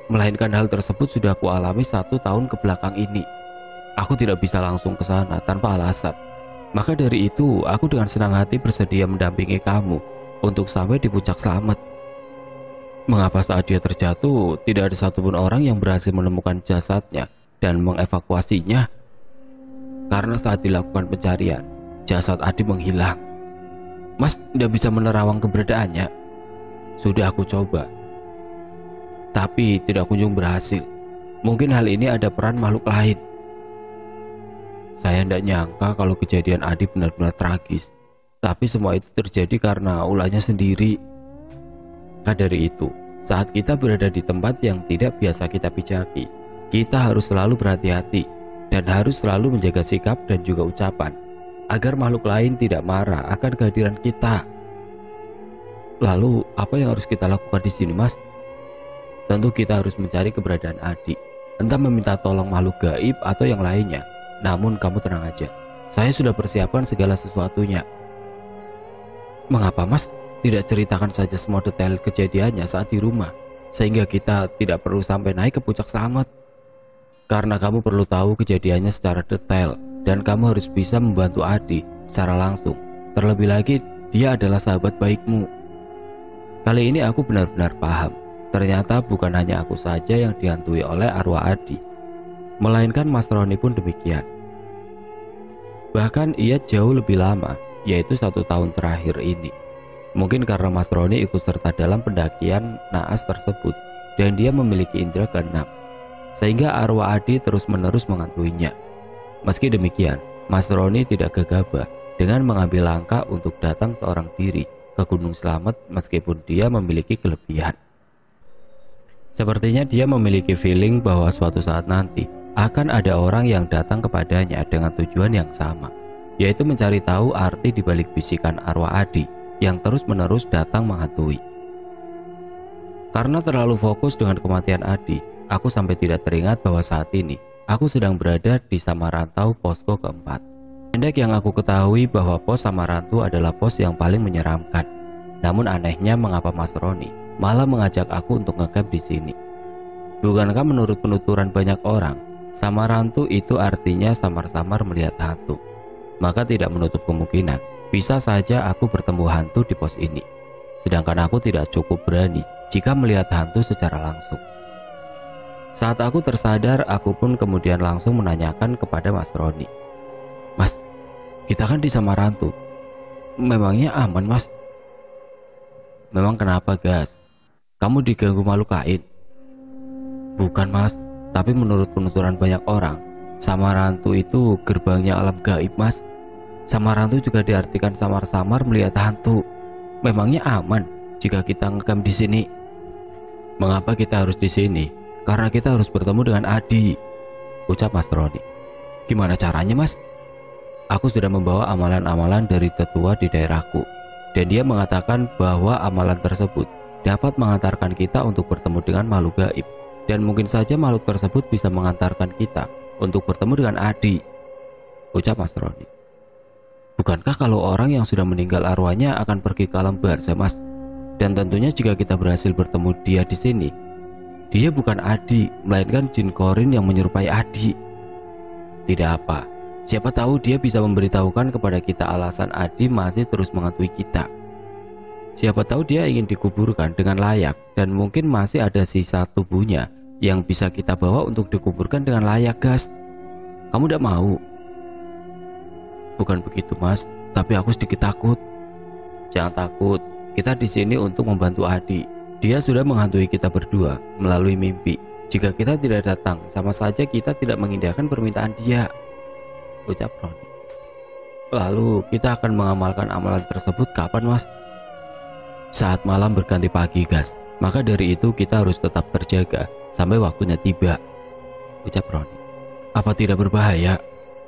melainkan hal tersebut sudah aku alami 1 tahun ke belakang ini. Aku tidak bisa langsung ke sana tanpa alasan. Maka dari itu, aku dengan senang hati bersedia mendampingi kamu untuk sampai di puncak Slamet. Mengapa saat dia terjatuh, tidak ada satupun orang yang berhasil menemukan jasadnya dan mengevakuasinya? Karena saat dilakukan pencarian, jasad Adi menghilang. Mas tidak bisa menerawang keberadaannya. Sudah aku coba, tapi tidak kunjung berhasil. Mungkin hal ini ada peran makhluk lain. Saya tidak nyangka kalau kejadian Adi benar-benar tragis. Tapi semua itu terjadi karena ulahnya sendiri. Maka dari itu, saat kita berada di tempat yang tidak biasa kita pijaki, kita harus selalu berhati-hati dan harus selalu menjaga sikap dan juga ucapan agar makhluk lain tidak marah akan kehadiran kita. Lalu, apa yang harus kita lakukan di sini, Mas? Tentu kita harus mencari keberadaan Adi, entah meminta tolong makhluk gaib atau yang lainnya. Namun kamu tenang aja, saya sudah persiapkan segala sesuatunya. Mengapa Mas tidak ceritakan saja semua detail kejadiannya saat di rumah, sehingga kita tidak perlu sampai naik ke puncak selamat? Karena kamu perlu tahu kejadiannya secara detail, dan kamu harus bisa membantu Adi secara langsung. Terlebih lagi, dia adalah sahabat baikmu. Kali ini aku benar-benar paham, ternyata bukan hanya aku saja yang dihantui oleh arwah Adi, melainkan Mas Roni pun demikian. Bahkan ia jauh lebih lama, yaitu 1 tahun terakhir ini. Mungkin karena Mas Roni ikut serta dalam pendakian naas tersebut dan dia memiliki indera keenam, sehingga arwah Adi terus-menerus mengantuinya. Meski demikian, Mas Roni tidak gegabah dengan mengambil langkah untuk datang seorang diri ke Gunung Slamet meskipun dia memiliki kelebihan. Sepertinya dia memiliki feeling bahwa suatu saat nanti akan ada orang yang datang kepadanya dengan tujuan yang sama, yaitu mencari tahu arti dibalik bisikan arwah Adi yang terus-menerus datang menghantui. Karena terlalu fokus dengan kematian Adi, aku sampai tidak teringat bahwa saat ini aku sedang berada di Samarantau posko keempat. Pendek yang aku ketahui bahwa pos Samarantu adalah pos yang paling menyeramkan. Namun anehnya mengapa Mas Roni malah mengajak aku untuk ngecamp di sini? Bukankah menurut penuturan banyak orang, Samarantu itu artinya samar-samar melihat hantu? Maka tidak menutup kemungkinan bisa saja aku bertemu hantu di pos ini. Sedangkan aku tidak cukup berani jika melihat hantu secara langsung. Saat aku tersadar, aku pun kemudian langsung menanyakan kepada Mas Roni, "Mas, kita kan di Samarantu. Memangnya aman, Mas?" "Memang kenapa, Gas? Kamu diganggu makhluk lain?" "Bukan, Mas. Tapi menurut penuturan banyak orang, Samarantu itu gerbangnya alam gaib, Mas. Samarantu juga diartikan samar-samar melihat hantu. Memangnya aman jika kita ngecamp di sini?" "Mengapa kita harus di sini? Karena kita harus bertemu dengan Adi," ucap Mas Roni. "Gimana caranya, Mas?" "Aku sudah membawa amalan-amalan dari tetua di daerahku, dan dia mengatakan bahwa amalan tersebut dapat mengantarkan kita untuk bertemu dengan makhluk gaib. Dan mungkin saja makhluk tersebut bisa mengantarkan kita untuk bertemu dengan Adi," ucap Mas Roni. "Bukankah kalau orang yang sudah meninggal arwahnya akan pergi ke alam barzah, Mas? Dan tentunya jika kita berhasil bertemu dia di sini, dia bukan Adi, melainkan jin korin yang menyerupai Adi." "Tidak apa, siapa tahu dia bisa memberitahukan kepada kita alasan Adi masih terus menghantui kita. Siapa tahu dia ingin dikuburkan dengan layak dan mungkin masih ada sisa tubuhnya yang bisa kita bawa untuk dikuburkan dengan layak, Gas. Kamu tidak mau?" "Bukan begitu, Mas, tapi aku sedikit takut." "Jangan takut, kita di sini untuk membantu Adi. Dia sudah menghantui kita berdua melalui mimpi. Jika kita tidak datang, sama saja kita tidak mengindahkan permintaan dia," ucap Roni. "Lalu kita akan mengamalkan amalan tersebut kapan, Mas?" "Saat malam berganti pagi, Gas. Maka dari itu kita harus tetap terjaga sampai waktunya tiba," ucap Roni. "Apa tidak berbahaya?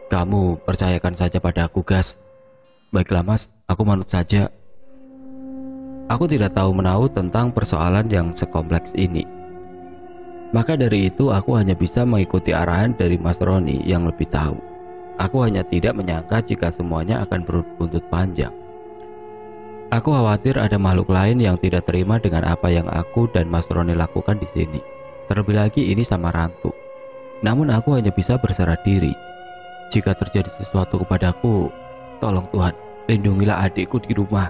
Kamu percayakan saja padaku, Gas." "Baiklah, Mas, aku manut saja." Aku tidak tahu menahu tentang persoalan yang sekompleks ini. Maka dari itu aku hanya bisa mengikuti arahan dari Mas Roni yang lebih tahu. Aku hanya tidak menyangka jika semuanya akan berbuntut panjang. Aku khawatir ada makhluk lain yang tidak terima dengan apa yang aku dan Mas Roni lakukan di sini. Terlebih lagi ini Samarantu. Namun aku hanya bisa berserah diri. Jika terjadi sesuatu kepadaku, tolong Tuhan, lindungilah adikku di rumah,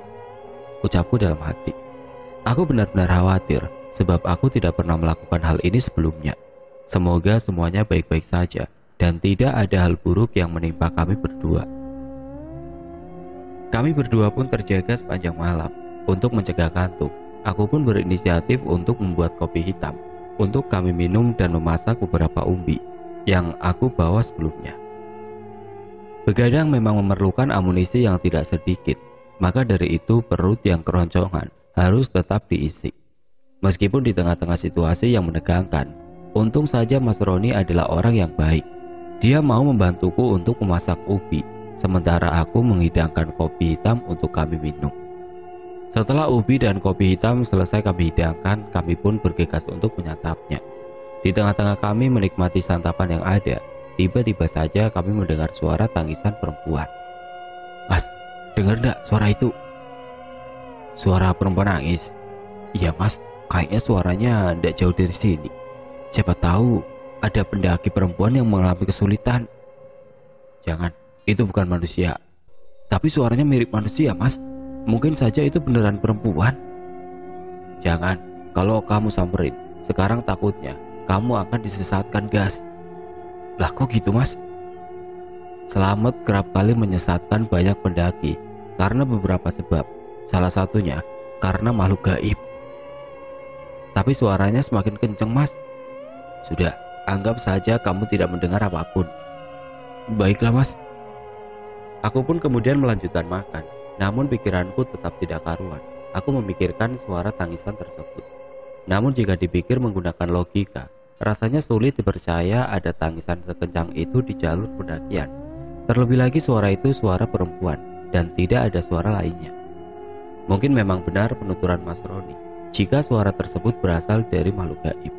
ucapku dalam hati. Aku benar-benar khawatir sebab aku tidak pernah melakukan hal ini sebelumnya. Semoga semuanya baik-baik saja dan tidak ada hal buruk yang menimpa kami berdua. Kami berdua pun terjaga sepanjang malam. Untuk mencegah kantuk, aku pun berinisiatif untuk membuat kopi hitam untuk kami minum dan memasak beberapa umbi yang aku bawa sebelumnya. Begadang memang memerlukan amunisi yang tidak sedikit, maka dari itu perut yang keroncongan harus tetap diisi. Meskipun di tengah-tengah situasi yang menegangkan, untung saja Mas Roni adalah orang yang baik. Dia mau membantuku untuk memasak ubi, sementara aku menghidangkan kopi hitam untuk kami minum. Setelah ubi dan kopi hitam selesai kami hidangkan, kami pun bergegas untuk menyantapnya. Di tengah-tengah kami menikmati santapan yang ada, tiba-tiba saja kami mendengar suara tangisan perempuan. "Mas, dengar enggak suara itu?" "Suara perempuan nangis?" "Iya mas, kayaknya suaranya tidak jauh dari sini. Siapa tahu ada pendaki perempuan yang mengalami kesulitan." "Jangan, itu bukan manusia." "Tapi suaranya mirip manusia mas. Mungkin saja itu beneran perempuan." "Jangan, kalau kamu samperin sekarang takutnya kamu akan disesatkan gas." "Lah kok gitu mas?" Selamat kerap kali menyesatkan banyak pendaki karena beberapa sebab. Salah satunya karena makhluk gaib. "Tapi suaranya semakin kenceng mas." "Sudah, anggap saja kamu tidak mendengar apapun." "Baiklah mas." Aku pun kemudian melanjutkan makan. Namun pikiranku tetap tidak karuan. Aku memikirkan suara tangisan tersebut. Namun jika dipikir menggunakan logika, rasanya sulit dipercaya ada tangisan sekencang itu di jalur pendakian. Terlebih lagi suara itu suara perempuan dan tidak ada suara lainnya. Mungkin memang benar penuturan Mas Roni jika suara tersebut berasal dari makhluk gaib.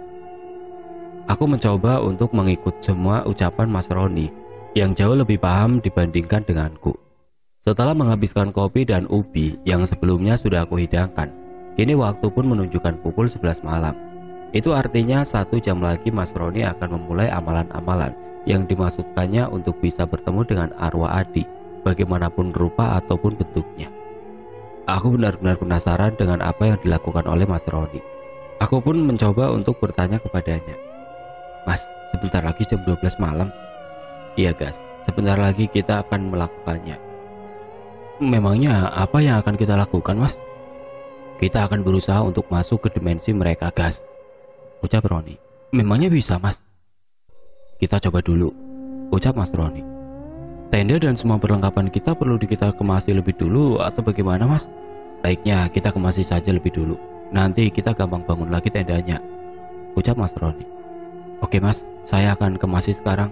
Aku mencoba untuk mengikut semua ucapan Mas Roni yang jauh lebih paham dibandingkan denganku. Setelah menghabiskan kopi dan ubi yang sebelumnya sudah aku hidangkan, kini waktu pun menunjukkan pukul 11 malam. Itu artinya 1 jam lagi Mas Roni akan memulai amalan-amalan yang dimaksudkannya untuk bisa bertemu dengan arwah Adi, bagaimanapun rupa ataupun bentuknya. Aku benar-benar penasaran dengan apa yang dilakukan oleh Mas Roni. Aku pun mencoba untuk bertanya kepadanya. "Mas, sebentar lagi jam 12 malam." "Iya gas, sebentar lagi kita akan melakukannya." "Memangnya apa yang akan kita lakukan mas?" "Kita akan berusaha untuk masuk ke dimensi mereka gas," ucap Roni. "Memangnya bisa mas?" "Kita coba dulu," ucap Mas Roni. "Tenda dan semua perlengkapan kita perlu kita kemasi lebih dulu atau bagaimana mas?" "Baiknya kita kemasi saja lebih dulu. Nanti kita gampang bangun lagi tendanya," ucap Mas Roni. "Oke mas, saya akan kemasi sekarang."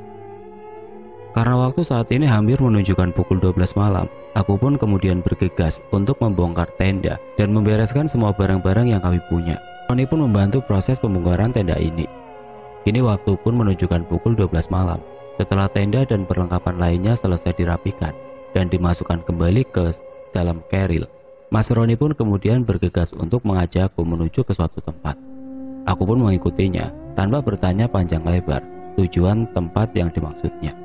Karena waktu saat ini hampir menunjukkan pukul 12 malam, aku pun kemudian bergegas untuk membongkar tenda dan membereskan semua barang-barang yang kami punya. Roni pun membantu proses pembongkaran tenda ini. Kini waktu pun menunjukkan pukul 12 malam. Setelah tenda dan perlengkapan lainnya selesai dirapikan dan dimasukkan kembali ke dalam keril, Mas Roni pun kemudian bergegas untuk mengajakku menuju ke suatu tempat. Aku pun mengikutinya tanpa bertanya panjang lebar tujuan tempat yang dimaksudnya.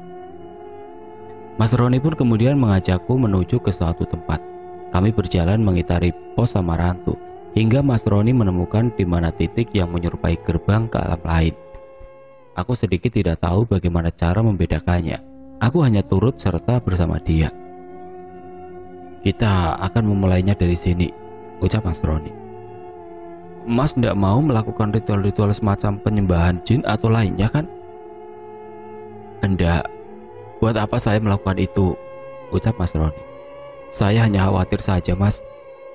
Mas Roni pun kemudian mengajakku menuju ke suatu tempat. Kami berjalan mengitari pos Samarantu hingga Mas Roni menemukan di mana titik yang menyerupai gerbang ke alam lain. Aku sedikit tidak tahu bagaimana cara membedakannya. Aku hanya turut serta bersama dia. "Kita akan memulainya dari sini," ucap Mas Roni. "Mas tidak mau melakukan ritual-ritual semacam penyembahan jin atau lainnya kan?" "Hendak. Buat apa saya melakukan itu?" ucap Mas Roni. "Saya hanya khawatir saja mas.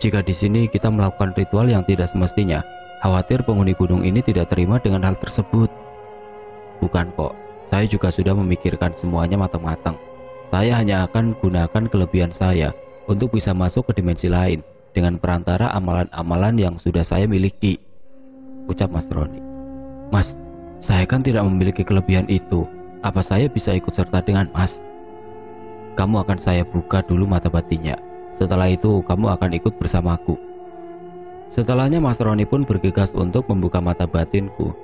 Jika di sini kita melakukan ritual yang tidak semestinya, khawatir penghuni gunung ini tidak terima dengan hal tersebut." "Bukan kok, saya juga sudah memikirkan semuanya matang-matang. Saya hanya akan gunakan kelebihan saya untuk bisa masuk ke dimensi lain dengan perantara amalan-amalan yang sudah saya miliki," ucap Mas Roni. "Mas, saya kan tidak memiliki kelebihan itu. Apa saya bisa ikut serta dengan mas?" "Kamu akan saya buka dulu mata batinnya. Setelah itu kamu akan ikut bersamaku." Setelahnya Mas Roni pun bergegas untuk membuka mata batinku.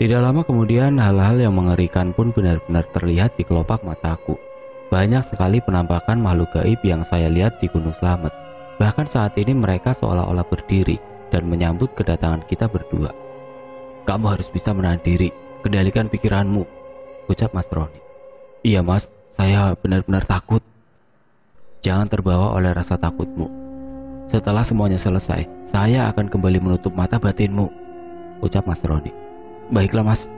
Tidak lama kemudian hal-hal yang mengerikan pun benar-benar terlihat di kelopak mataku. Banyak sekali penampakan makhluk gaib yang saya lihat di Gunung Slamet. Bahkan saat ini mereka seolah-olah berdiri dan menyambut kedatangan kita berdua. "Kamu harus bisa menahan diri, kendalikan pikiranmu," ucap Mas Roni. "Iya mas, saya benar-benar takut." "Jangan terbawa oleh rasa takutmu. Setelah semuanya selesai, saya akan kembali menutup mata batinmu," ucap Mas Roni. Baiklah Mas.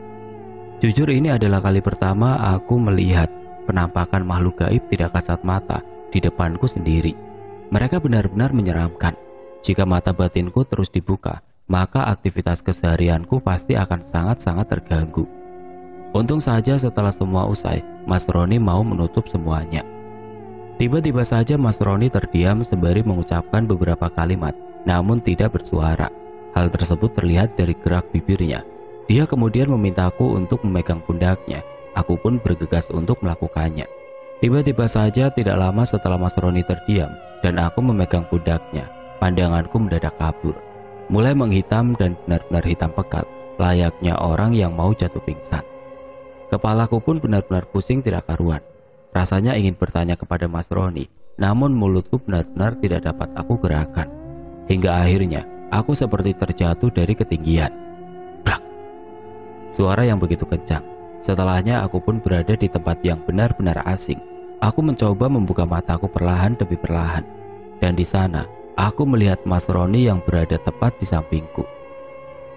Jujur ini adalah kali pertama aku melihat penampakan makhluk gaib tidak kasat mata di depanku sendiri. Mereka benar-benar menyeramkan. Jika mata batinku terus dibuka, maka aktivitas keseharianku pasti akan sangat-sangat terganggu. Untung saja setelah semua usai, Mas Roni mau menutup semuanya. Tiba-tiba saja Mas Roni terdiam sembari mengucapkan beberapa kalimat, namun tidak bersuara. Hal tersebut terlihat dari gerak bibirnya. Dia kemudian memintaku untuk memegang pundaknya. Aku pun bergegas untuk melakukannya. Tiba-tiba saja tidak lama setelah Mas Roni terdiam dan aku memegang pundaknya, pandanganku mendadak kabur. Mulai menghitam dan benar-benar hitam pekat, layaknya orang yang mau jatuh pingsan. Kepalaku pun benar-benar pusing tidak karuan. Rasanya ingin bertanya kepada Mas Roni, namun mulutku benar-benar tidak dapat aku gerakan. Hingga akhirnya, aku seperti terjatuh dari ketinggian. Brak! Suara yang begitu kencang. Setelahnya aku pun berada di tempat yang benar-benar asing. Aku mencoba membuka mataku perlahan demi perlahan. Dan di sana, aku melihat Mas Roni yang berada tepat di sampingku.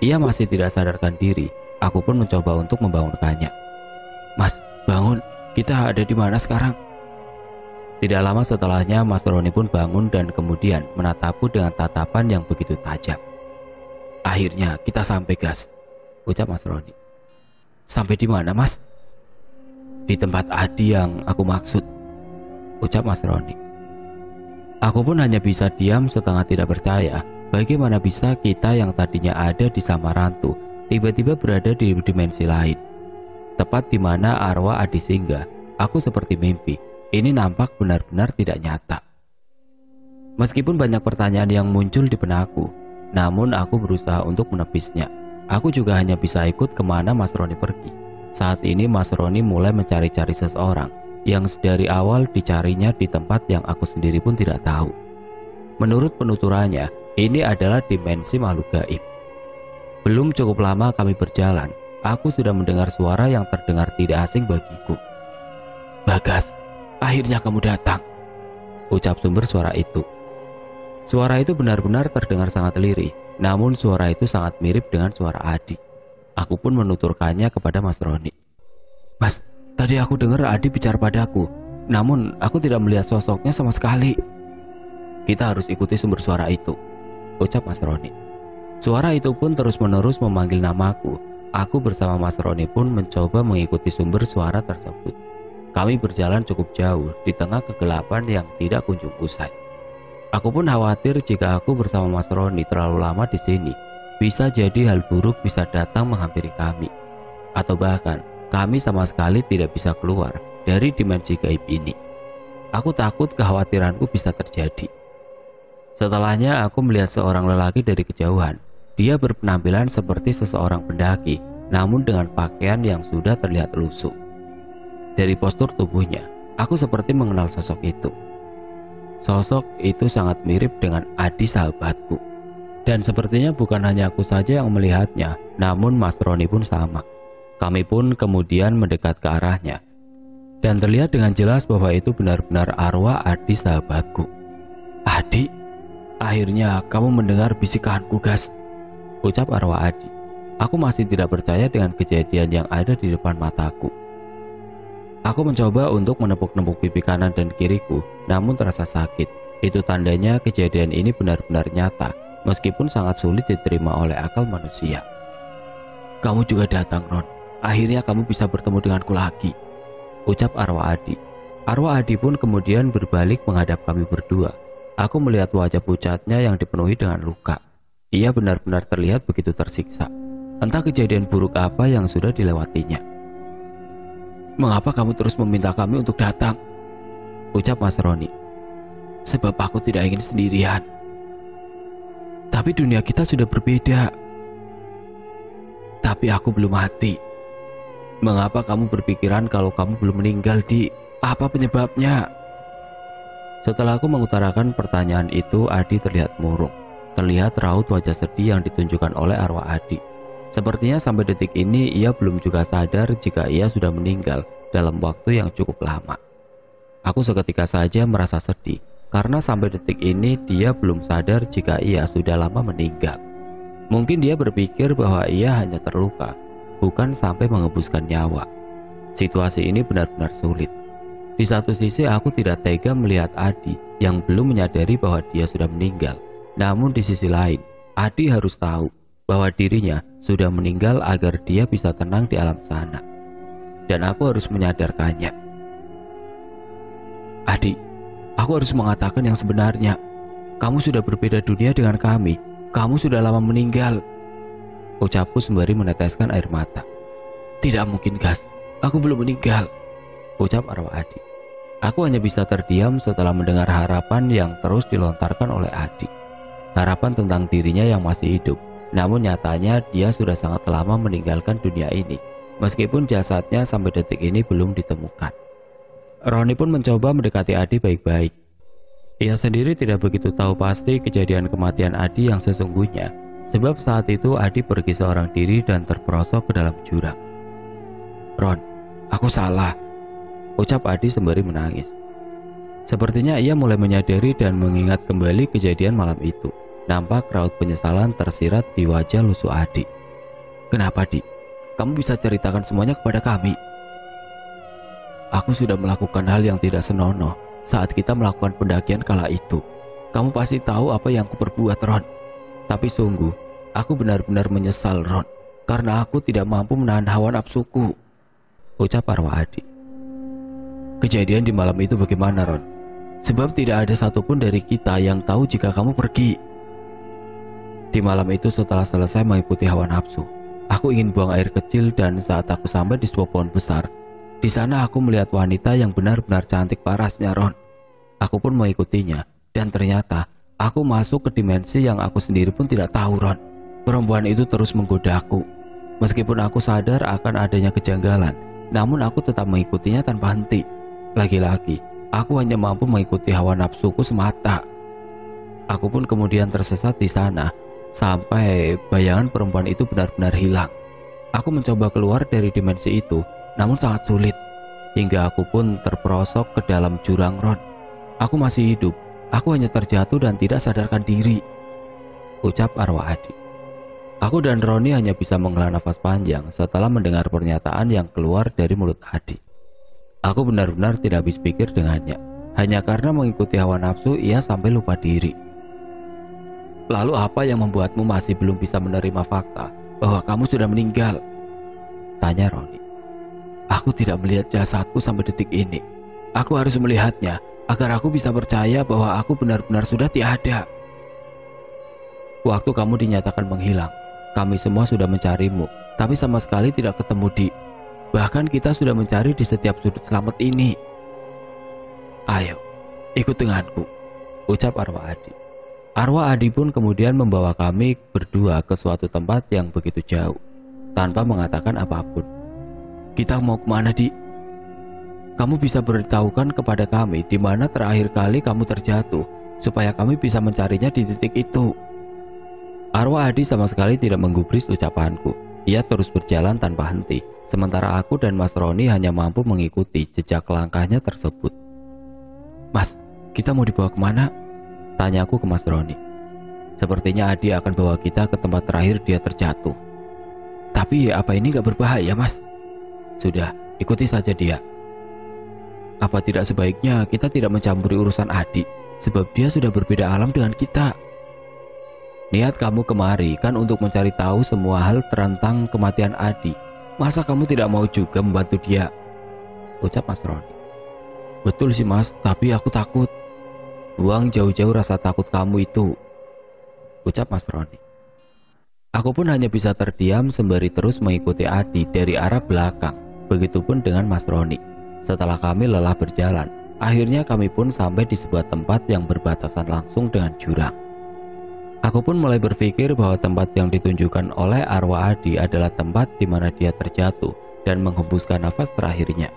Ia masih tidak sadarkan diri. Aku pun mencoba untuk membangunkannya. Mas, bangun. Kita ada di mana sekarang? Tidak lama setelahnya Mas Roni pun bangun dan kemudian menatapku dengan tatapan yang begitu tajam. Akhirnya kita sampai, Gas, ucap Mas Roni. Sampai di mana, Mas? Di tempat Adi yang aku maksud, ucap Mas Roni. Aku pun hanya bisa diam setengah tidak percaya. Bagaimana bisa kita yang tadinya ada di Samarantu tiba-tiba berada di dimensi lain? Tepat di mana arwah Adi singgah, aku seperti mimpi. Ini nampak benar-benar tidak nyata. Meskipun banyak pertanyaan yang muncul di benakku, namun aku berusaha untuk menepisnya. Aku juga hanya bisa ikut kemana Mas Roni pergi. Saat ini Mas Roni mulai mencari-cari seseorang yang sedari awal dicarinya di tempat yang aku sendiri pun tidak tahu. Menurut penuturannya, ini adalah dimensi makhluk gaib. Belum cukup lama kami berjalan, aku sudah mendengar suara yang terdengar tidak asing bagiku. Bagas, akhirnya kamu datang, ucap sumber suara itu. Suara itu benar-benar terdengar sangat lirih, namun suara itu sangat mirip dengan suara Adi. Aku pun menuturkannya kepada Mas Roni. Mas, tadi aku dengar Adi bicara padaku, namun aku tidak melihat sosoknya sama sekali. Kita harus ikuti sumber suara itu, ucap Mas Roni. Suara itu pun terus-menerus memanggil namaku. Aku bersama Mas Roni pun mencoba mengikuti sumber suara tersebut. Kami berjalan cukup jauh di tengah kegelapan yang tidak kunjung usai. Aku pun khawatir jika aku bersama Mas Roni terlalu lama di sini, bisa jadi hal buruk bisa datang menghampiri kami. Atau bahkan, kami sama sekali tidak bisa keluar dari dimensi gaib ini. Aku takut kekhawatiranku bisa terjadi. Setelahnya aku melihat seorang lelaki dari kejauhan. Dia berpenampilan seperti seseorang pendaki, namun dengan pakaian yang sudah terlihat lusuh. Dari postur tubuhnya, aku seperti mengenal sosok itu. Sosok itu sangat mirip dengan Adi sahabatku. Dan sepertinya bukan hanya aku saja yang melihatnya, namun Mas Roni pun sama. Kami pun kemudian mendekat ke arahnya. Dan terlihat dengan jelas bahwa itu benar-benar arwah Adi sahabatku. Adi, akhirnya kamu mendengar bisikanku, Gas, ucap arwah Adi. Aku masih tidak percaya dengan kejadian yang ada di depan mataku. Aku mencoba untuk menepuk-nepuk pipi kanan dan kiriku, namun terasa sakit. Itu tandanya kejadian ini benar-benar nyata, meskipun sangat sulit diterima oleh akal manusia. Kamu juga datang, Ron. Akhirnya kamu bisa bertemu denganku lagi, ucap arwah Adi. Arwah Adi pun kemudian berbalik menghadap kami berdua. Aku melihat wajah pucatnya yang dipenuhi dengan luka. Ia benar-benar terlihat begitu tersiksa. Entah kejadian buruk apa yang sudah dilewatinya. Mengapa kamu terus meminta kami untuk datang? Ucap Mas Roni. Sebab aku tidak ingin sendirian. Tapi dunia kita sudah berbeda. Tapi aku belum mati. Mengapa kamu berpikiran kalau kamu belum meninggal, Di? Apa penyebabnya? Setelah aku mengutarakan pertanyaan itu, Adi terlihat murung. Terlihat raut wajah sedih yang ditunjukkan oleh arwah Adi. Sepertinya sampai detik ini ia belum juga sadar jika ia sudah meninggal dalam waktu yang cukup lama. Aku seketika saja merasa sedih karena sampai detik ini dia belum sadar jika ia sudah lama meninggal. Mungkin dia berpikir bahwa ia hanya terluka, bukan sampai mengembuskan nyawa. Situasi ini benar-benar sulit. Di satu sisi aku tidak tega melihat Adi yang belum menyadari bahwa dia sudah meninggal. Namun di sisi lain, Adi harus tahu bahwa dirinya sudah meninggal agar dia bisa tenang di alam sana. Dan aku harus menyadarkannya. Adi, aku harus mengatakan yang sebenarnya. Kamu sudah berbeda dunia dengan kami. Kamu sudah lama meninggal, ucapku sembari meneteskan air mata. Tidak mungkin, Gas. Aku belum meninggal, ucap arwah Adi. Aku hanya bisa terdiam setelah mendengar harapan yang terus dilontarkan oleh Adi. Harapan tentang dirinya yang masih hidup. Namun nyatanya dia sudah sangat lama meninggalkan dunia ini, meskipun jasadnya sampai detik ini belum ditemukan. Roni pun mencoba mendekati Adi baik-baik. Ia sendiri tidak begitu tahu pasti kejadian kematian Adi yang sesungguhnya, sebab saat itu Adi pergi seorang diri dan terperosok ke dalam jurang. Ron, aku salah, ucap Adi sembari menangis. Sepertinya ia mulai menyadari dan mengingat kembali kejadian malam itu. Nampak raut penyesalan tersirat di wajah lusuh Adi. Kenapa, Di? Kamu bisa ceritakan semuanya kepada kami? Aku sudah melakukan hal yang tidak senonoh saat kita melakukan pendakian kala itu. Kamu pasti tahu apa yang kuperbuat, Ron. Tapi sungguh, aku benar-benar menyesal, Ron, karena aku tidak mampu menahan hawa nafsuku, ucap arwah Adi. Kejadian di malam itu bagaimana, Ron? Sebab tidak ada satupun dari kita yang tahu jika kamu pergi. Di malam itu setelah selesai mengikuti hawa nafsu, aku ingin buang air kecil dan saat aku sampai di sebuah pohon besar, di sana aku melihat wanita yang benar-benar cantik parasnya, Ron. Aku pun mengikutinya dan ternyata aku masuk ke dimensi yang aku sendiri pun tidak tahu, Ron. Perempuan itu terus menggodaku. Meskipun aku sadar akan adanya kejanggalan, namun aku tetap mengikutinya tanpa henti. Lagi-lagi, aku hanya mampu mengikuti hawa nafsuku semata. Aku pun kemudian tersesat di sana, sampai bayangan perempuan itu benar-benar hilang. Aku mencoba keluar dari dimensi itu, namun sangat sulit. Hingga aku pun terperosok ke dalam jurang, Ron. Aku masih hidup, aku hanya terjatuh dan tidak sadarkan diri, ucap arwah Adi. Aku dan Roni hanya bisa menghela nafas panjang setelah mendengar pernyataan yang keluar dari mulut Adi. Aku benar-benar tidak habis pikir dengannya. Hanya karena mengikuti hawa nafsu, ia sampai lupa diri. Lalu apa yang membuatmu masih belum bisa menerima fakta bahwa kamu sudah meninggal? Tanya Roni. Aku tidak melihat jasadku sampai detik ini. Aku harus melihatnya agar aku bisa percaya bahwa aku benar-benar sudah tiada. Waktu kamu dinyatakan menghilang, kami semua sudah mencarimu, tapi sama sekali tidak ketemu, Di. Bahkan kita sudah mencari di setiap sudut selamat ini. Ayo, ikut denganku, ucap arwah Adi. Arwah Adi pun kemudian membawa kami berdua ke suatu tempat yang begitu jauh, tanpa mengatakan apapun. Kita mau kemana, Di? Kamu bisa beritahukan kepada kami di mana terakhir kali kamu terjatuh, supaya kami bisa mencarinya di titik itu. Arwah Adi sama sekali tidak menggubris ucapanku. Ia terus berjalan tanpa henti, sementara aku dan Mas Roni hanya mampu mengikuti jejak langkahnya tersebut. Mas, kita mau dibawa kemana? Tanyaku ke Mas Roni. Sepertinya Adi akan bawa kita ke tempat terakhir dia terjatuh. Tapi apa ini gak berbahaya, Mas? Sudah, ikuti saja dia. Apa tidak sebaiknya kita tidak mencampuri urusan Adi, sebab dia sudah berbeda alam dengan kita? Niat kamu kemari kan untuk mencari tahu semua hal tentang kematian Adi. Masa kamu tidak mau juga membantu dia? Ucap Mas Roni. Betul sih, Mas, tapi aku takut. Buang jauh-jauh rasa takut kamu itu, ucap Mas Roni. Aku pun hanya bisa terdiam sembari terus mengikuti Adi dari arah belakang. Begitupun dengan Mas Roni. Setelah kami lelah berjalan, akhirnya kami pun sampai di sebuah tempat yang berbatasan langsung dengan jurang. Aku pun mulai berpikir bahwa tempat yang ditunjukkan oleh arwah Adi adalah tempat di mana dia terjatuh dan menghembuskan nafas terakhirnya.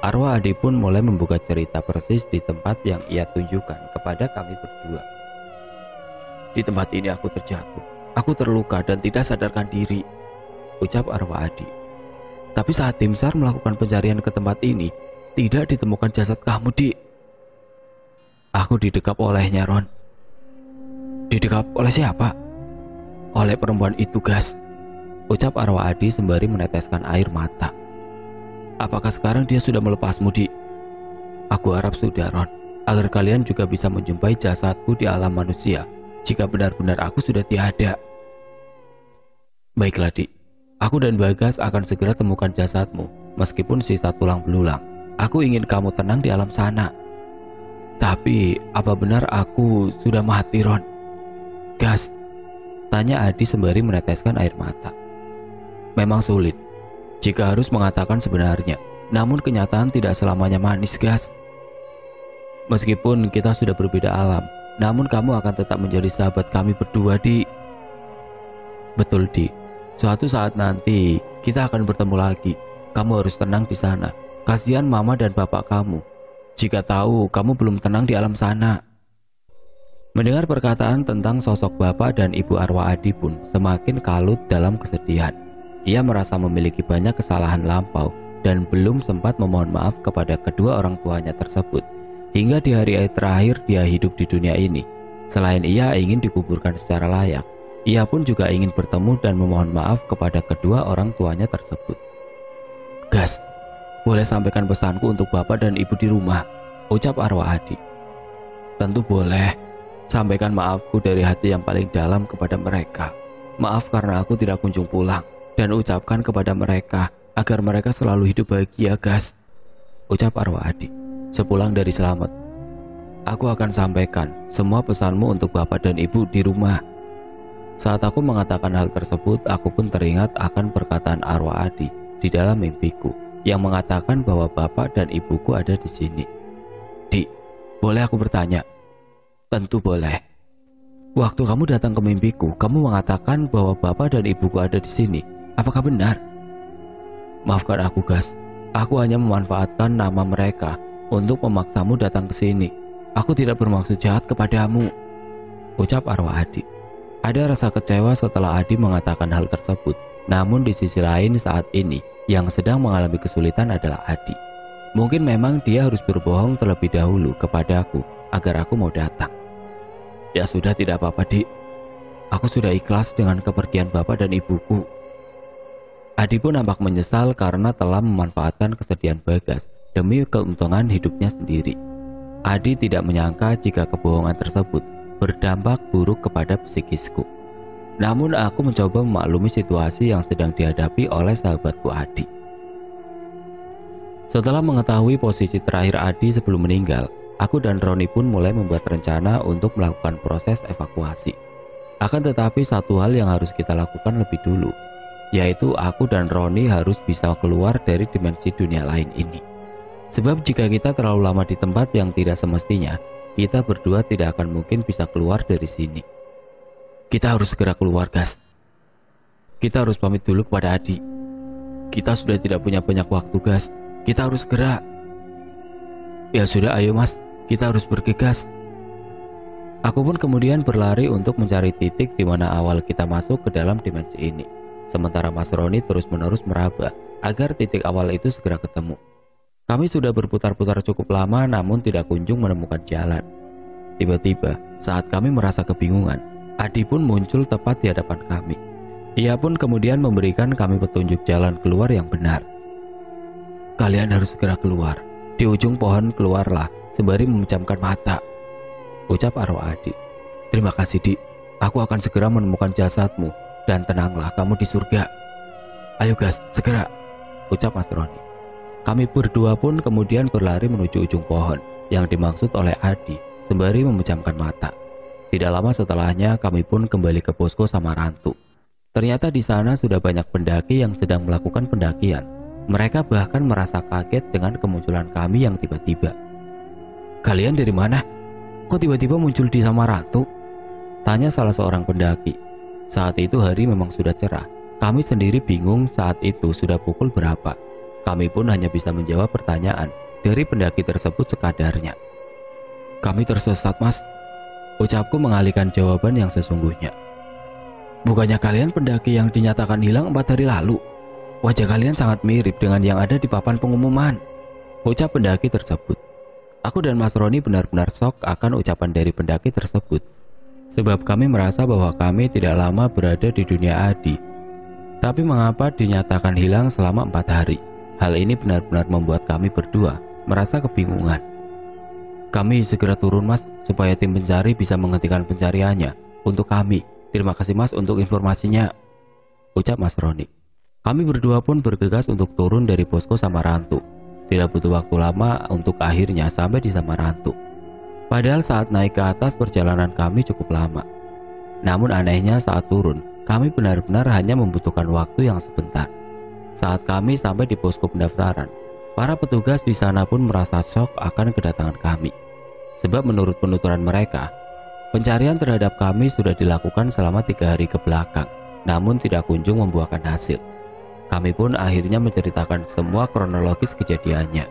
Arwah Adi pun mulai membuka cerita persis di tempat yang ia tunjukkan kepada kami berdua. Di tempat ini aku terjatuh, aku terluka dan tidak sadarkan diri, ucap arwah Adi. Tapi saat tim SAR melakukan pencarian ke tempat ini, tidak ditemukan jasad kamu, Di. Aku didekap olehnya, Ron. Didekap oleh siapa? Oleh perempuan itu, Gas. ucap arwah Adi sembari meneteskan air mata. Apakah sekarang dia sudah melepasmu, Dik? Aku harap sudah, Ron, agar kalian juga bisa menjumpai jasadku di alam manusia jika benar-benar aku sudah tiada. Baiklah, Dik. Aku dan Bagas akan segera temukan jasadmu, meskipun sisa tulang belulang. Aku ingin kamu tenang di alam sana. Tapi, apa benar aku sudah mati, Ron? Gas, tanya Adi sembari meneteskan air mata. Memang sulit jika harus mengatakan sebenarnya, namun kenyataan tidak selamanya manis, Gas. Meskipun kita sudah berbeda alam, namun kamu akan tetap menjadi sahabat kami berdua, Di. Betul, Di. Suatu saat nanti kita akan bertemu lagi. Kamu harus tenang di sana. Kasihan mama dan bapak kamu jika tahu kamu belum tenang di alam sana. Mendengar perkataan tentang sosok bapak dan ibu arwah Adi pun semakin kalut dalam kesedihan. Ia merasa memiliki banyak kesalahan lampau dan belum sempat memohon maaf kepada kedua orang tuanya tersebut. Hingga di hari terakhir dia hidup di dunia ini, selain ia ingin dikuburkan secara layak, ia pun juga ingin bertemu dan memohon maaf kepada kedua orang tuanya tersebut. Gas, boleh sampaikan pesanku untuk bapak dan ibu di rumah, ucap arwah Adi. Tentu boleh. Sampaikan maafku dari hati yang paling dalam kepada mereka. Maaf karena aku tidak kunjung pulang, dan ucapkan kepada mereka agar mereka selalu hidup bahagia, Gas, ucap arwah Adi sepulang dari selamat. Aku akan sampaikan semua pesanmu untuk bapak dan ibu di rumah. Saat aku mengatakan hal tersebut, aku pun teringat akan perkataan arwah Adi di dalam mimpiku yang mengatakan bahwa bapak dan ibuku ada di sini. Dik, boleh aku bertanya? Tentu boleh. Waktu kamu datang ke mimpiku, kamu mengatakan bahwa bapak dan ibuku ada di sini. Apakah benar? Maafkan aku, Gas. Aku hanya memanfaatkan nama mereka untuk memaksamu datang ke sini. Aku tidak bermaksud jahat kepadamu, ucap arwah Adi. Ada rasa kecewa setelah Adi mengatakan hal tersebut. Namun di sisi lain saat ini yang sedang mengalami kesulitan adalah Adi. Mungkin memang dia harus berbohong terlebih dahulu kepadaku agar aku mau datang. Ya sudah, tidak apa-apa, Dik. Aku sudah ikhlas dengan kepergian bapak dan ibuku. Adi pun nampak menyesal karena telah memanfaatkan kesedihan Bagas demi keuntungan hidupnya sendiri. Adi tidak menyangka jika kebohongan tersebut berdampak buruk kepada psikisku. Namun aku mencoba memaklumi situasi yang sedang dihadapi oleh sahabatku Adi. Setelah mengetahui posisi terakhir Adi sebelum meninggal, aku dan Roni pun mulai membuat rencana untuk melakukan proses evakuasi. Akan tetapi satu hal yang harus kita lakukan lebih dulu, yaitu aku dan Roni harus bisa keluar dari dimensi dunia lain ini. Sebab jika kita terlalu lama di tempat yang tidak semestinya, kita berdua tidak akan mungkin bisa keluar dari sini. Kita harus segera keluar, Gas. Kita harus pamit dulu kepada Adi. Kita sudah tidak punya banyak waktu, Gas. Kita harus segera. Ya sudah, ayo Mas, kita harus bergegas. Aku pun kemudian berlari untuk mencari titik di mana awal kita masuk ke dalam dimensi ini. Sementara Mas Roni terus-menerus meraba agar titik awal itu segera ketemu. Kami sudah berputar-putar cukup lama namun tidak kunjung menemukan jalan. Tiba-tiba saat kami merasa kebingungan, Adi pun muncul tepat di hadapan kami. Ia pun kemudian memberikan kami petunjuk jalan keluar yang benar. Kalian harus segera keluar. Di ujung pohon keluarlah sembari memejamkan mata, ucap arwah Adi. Terima kasih, Dik. Aku akan segera menemukan jasadmu dan tenanglah kamu di surga. Ayo Gas, segera, ucap Mas Roni. Kami berdua pun kemudian berlari menuju ujung pohon yang dimaksud oleh Adi sembari memejamkan mata. Tidak lama setelahnya kami pun kembali ke posko Samarantu. Ternyata di sana sudah banyak pendaki yang sedang melakukan pendakian. Mereka bahkan merasa kaget dengan kemunculan kami yang tiba-tiba. Kalian dari mana? Kok tiba-tiba muncul di Samarantu? Tanya salah seorang pendaki. Saat itu hari memang sudah cerah. Kami sendiri bingung saat itu sudah pukul berapa. Kami pun hanya bisa menjawab pertanyaan dari pendaki tersebut sekadarnya. Kami tersesat, Mas, ucapku mengalihkan jawaban yang sesungguhnya. Bukannya kalian pendaki yang dinyatakan hilang 4 hari lalu? Wajah kalian sangat mirip dengan yang ada di papan pengumuman, ucap pendaki tersebut. Aku dan Mas Roni benar-benar shock akan ucapan dari pendaki tersebut. Sebab kami merasa bahwa kami tidak lama berada di dunia Adi. Tapi mengapa dinyatakan hilang selama 4 hari? Hal ini benar-benar membuat kami berdua merasa kebingungan. Kami segera turun mas, supaya tim pencari bisa menghentikan pencariannya untuk kami. Terima kasih mas untuk informasinya, ucap Mas Roni. Kami berdua pun bergegas untuk turun dari posko Samarantu. Tidak butuh waktu lama untuk akhirnya sampai di Samarantu. Padahal saat naik ke atas perjalanan kami cukup lama. Namun anehnya saat turun, kami benar-benar hanya membutuhkan waktu yang sebentar. Saat kami sampai di posko pendaftaran, para petugas di sana pun merasa shock akan kedatangan kami. Sebab menurut penuturan mereka, pencarian terhadap kami sudah dilakukan selama 3 hari ke belakang, namun tidak kunjung membuahkan hasil. Kami pun akhirnya menceritakan semua kronologis kejadiannya.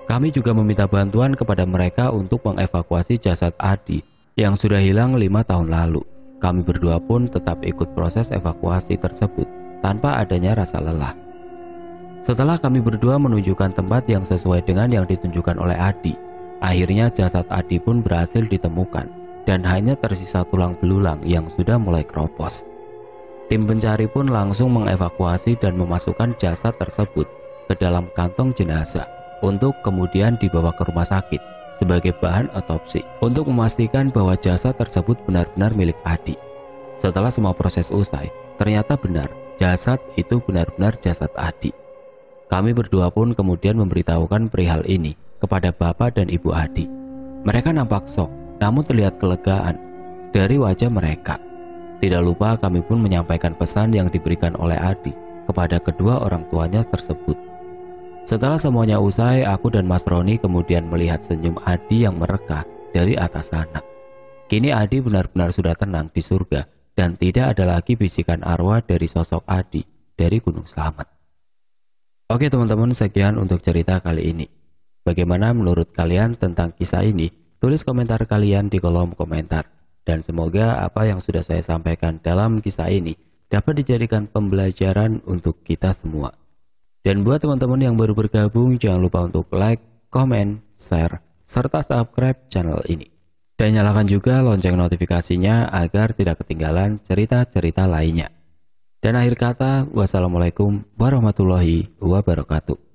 Kami juga meminta bantuan kepada mereka untuk mengevakuasi jasad Adi yang sudah hilang 5 tahun lalu. Kami berdua pun tetap ikut proses evakuasi tersebut tanpa adanya rasa lelah. Setelah kami berdua menunjukkan tempat yang sesuai dengan yang ditunjukkan oleh Adi, akhirnya jasad Adi pun berhasil ditemukan dan hanya tersisa tulang belulang yang sudah mulai keropos. Tim pencari pun langsung mengevakuasi dan memasukkan jasad tersebut ke dalam kantong jenazah untuk kemudian dibawa ke rumah sakit sebagai bahan otopsi untuk memastikan bahwa jasad tersebut benar-benar milik Adi. Setelah semua proses usai, ternyata benar jasad itu benar-benar jasad Adi. Kami berdua pun kemudian memberitahukan perihal ini kepada bapak dan ibu Adi. Mereka nampak shock, namun terlihat kelegaan dari wajah mereka. Tidak lupa kami pun menyampaikan pesan yang diberikan oleh Adi kepada kedua orang tuanya tersebut. Setelah semuanya usai, aku dan Mas Roni kemudian melihat senyum Adi yang mereka dari atas sana. Kini Adi benar-benar sudah tenang di surga dan tidak ada lagi bisikan arwah dari sosok Adi dari Gunung Slamet. Oke teman-teman, sekian untuk cerita kali ini. Bagaimana menurut kalian tentang kisah ini? Tulis komentar kalian di kolom komentar. Dan semoga apa yang sudah saya sampaikan dalam kisah ini dapat dijadikan pembelajaran untuk kita semua. Dan buat teman-teman yang baru bergabung, jangan lupa untuk like, komen, share, serta subscribe channel ini. Dan nyalakan juga lonceng notifikasinya agar tidak ketinggalan cerita-cerita lainnya. Dan akhir kata, wassalamualaikum warahmatullahi wabarakatuh.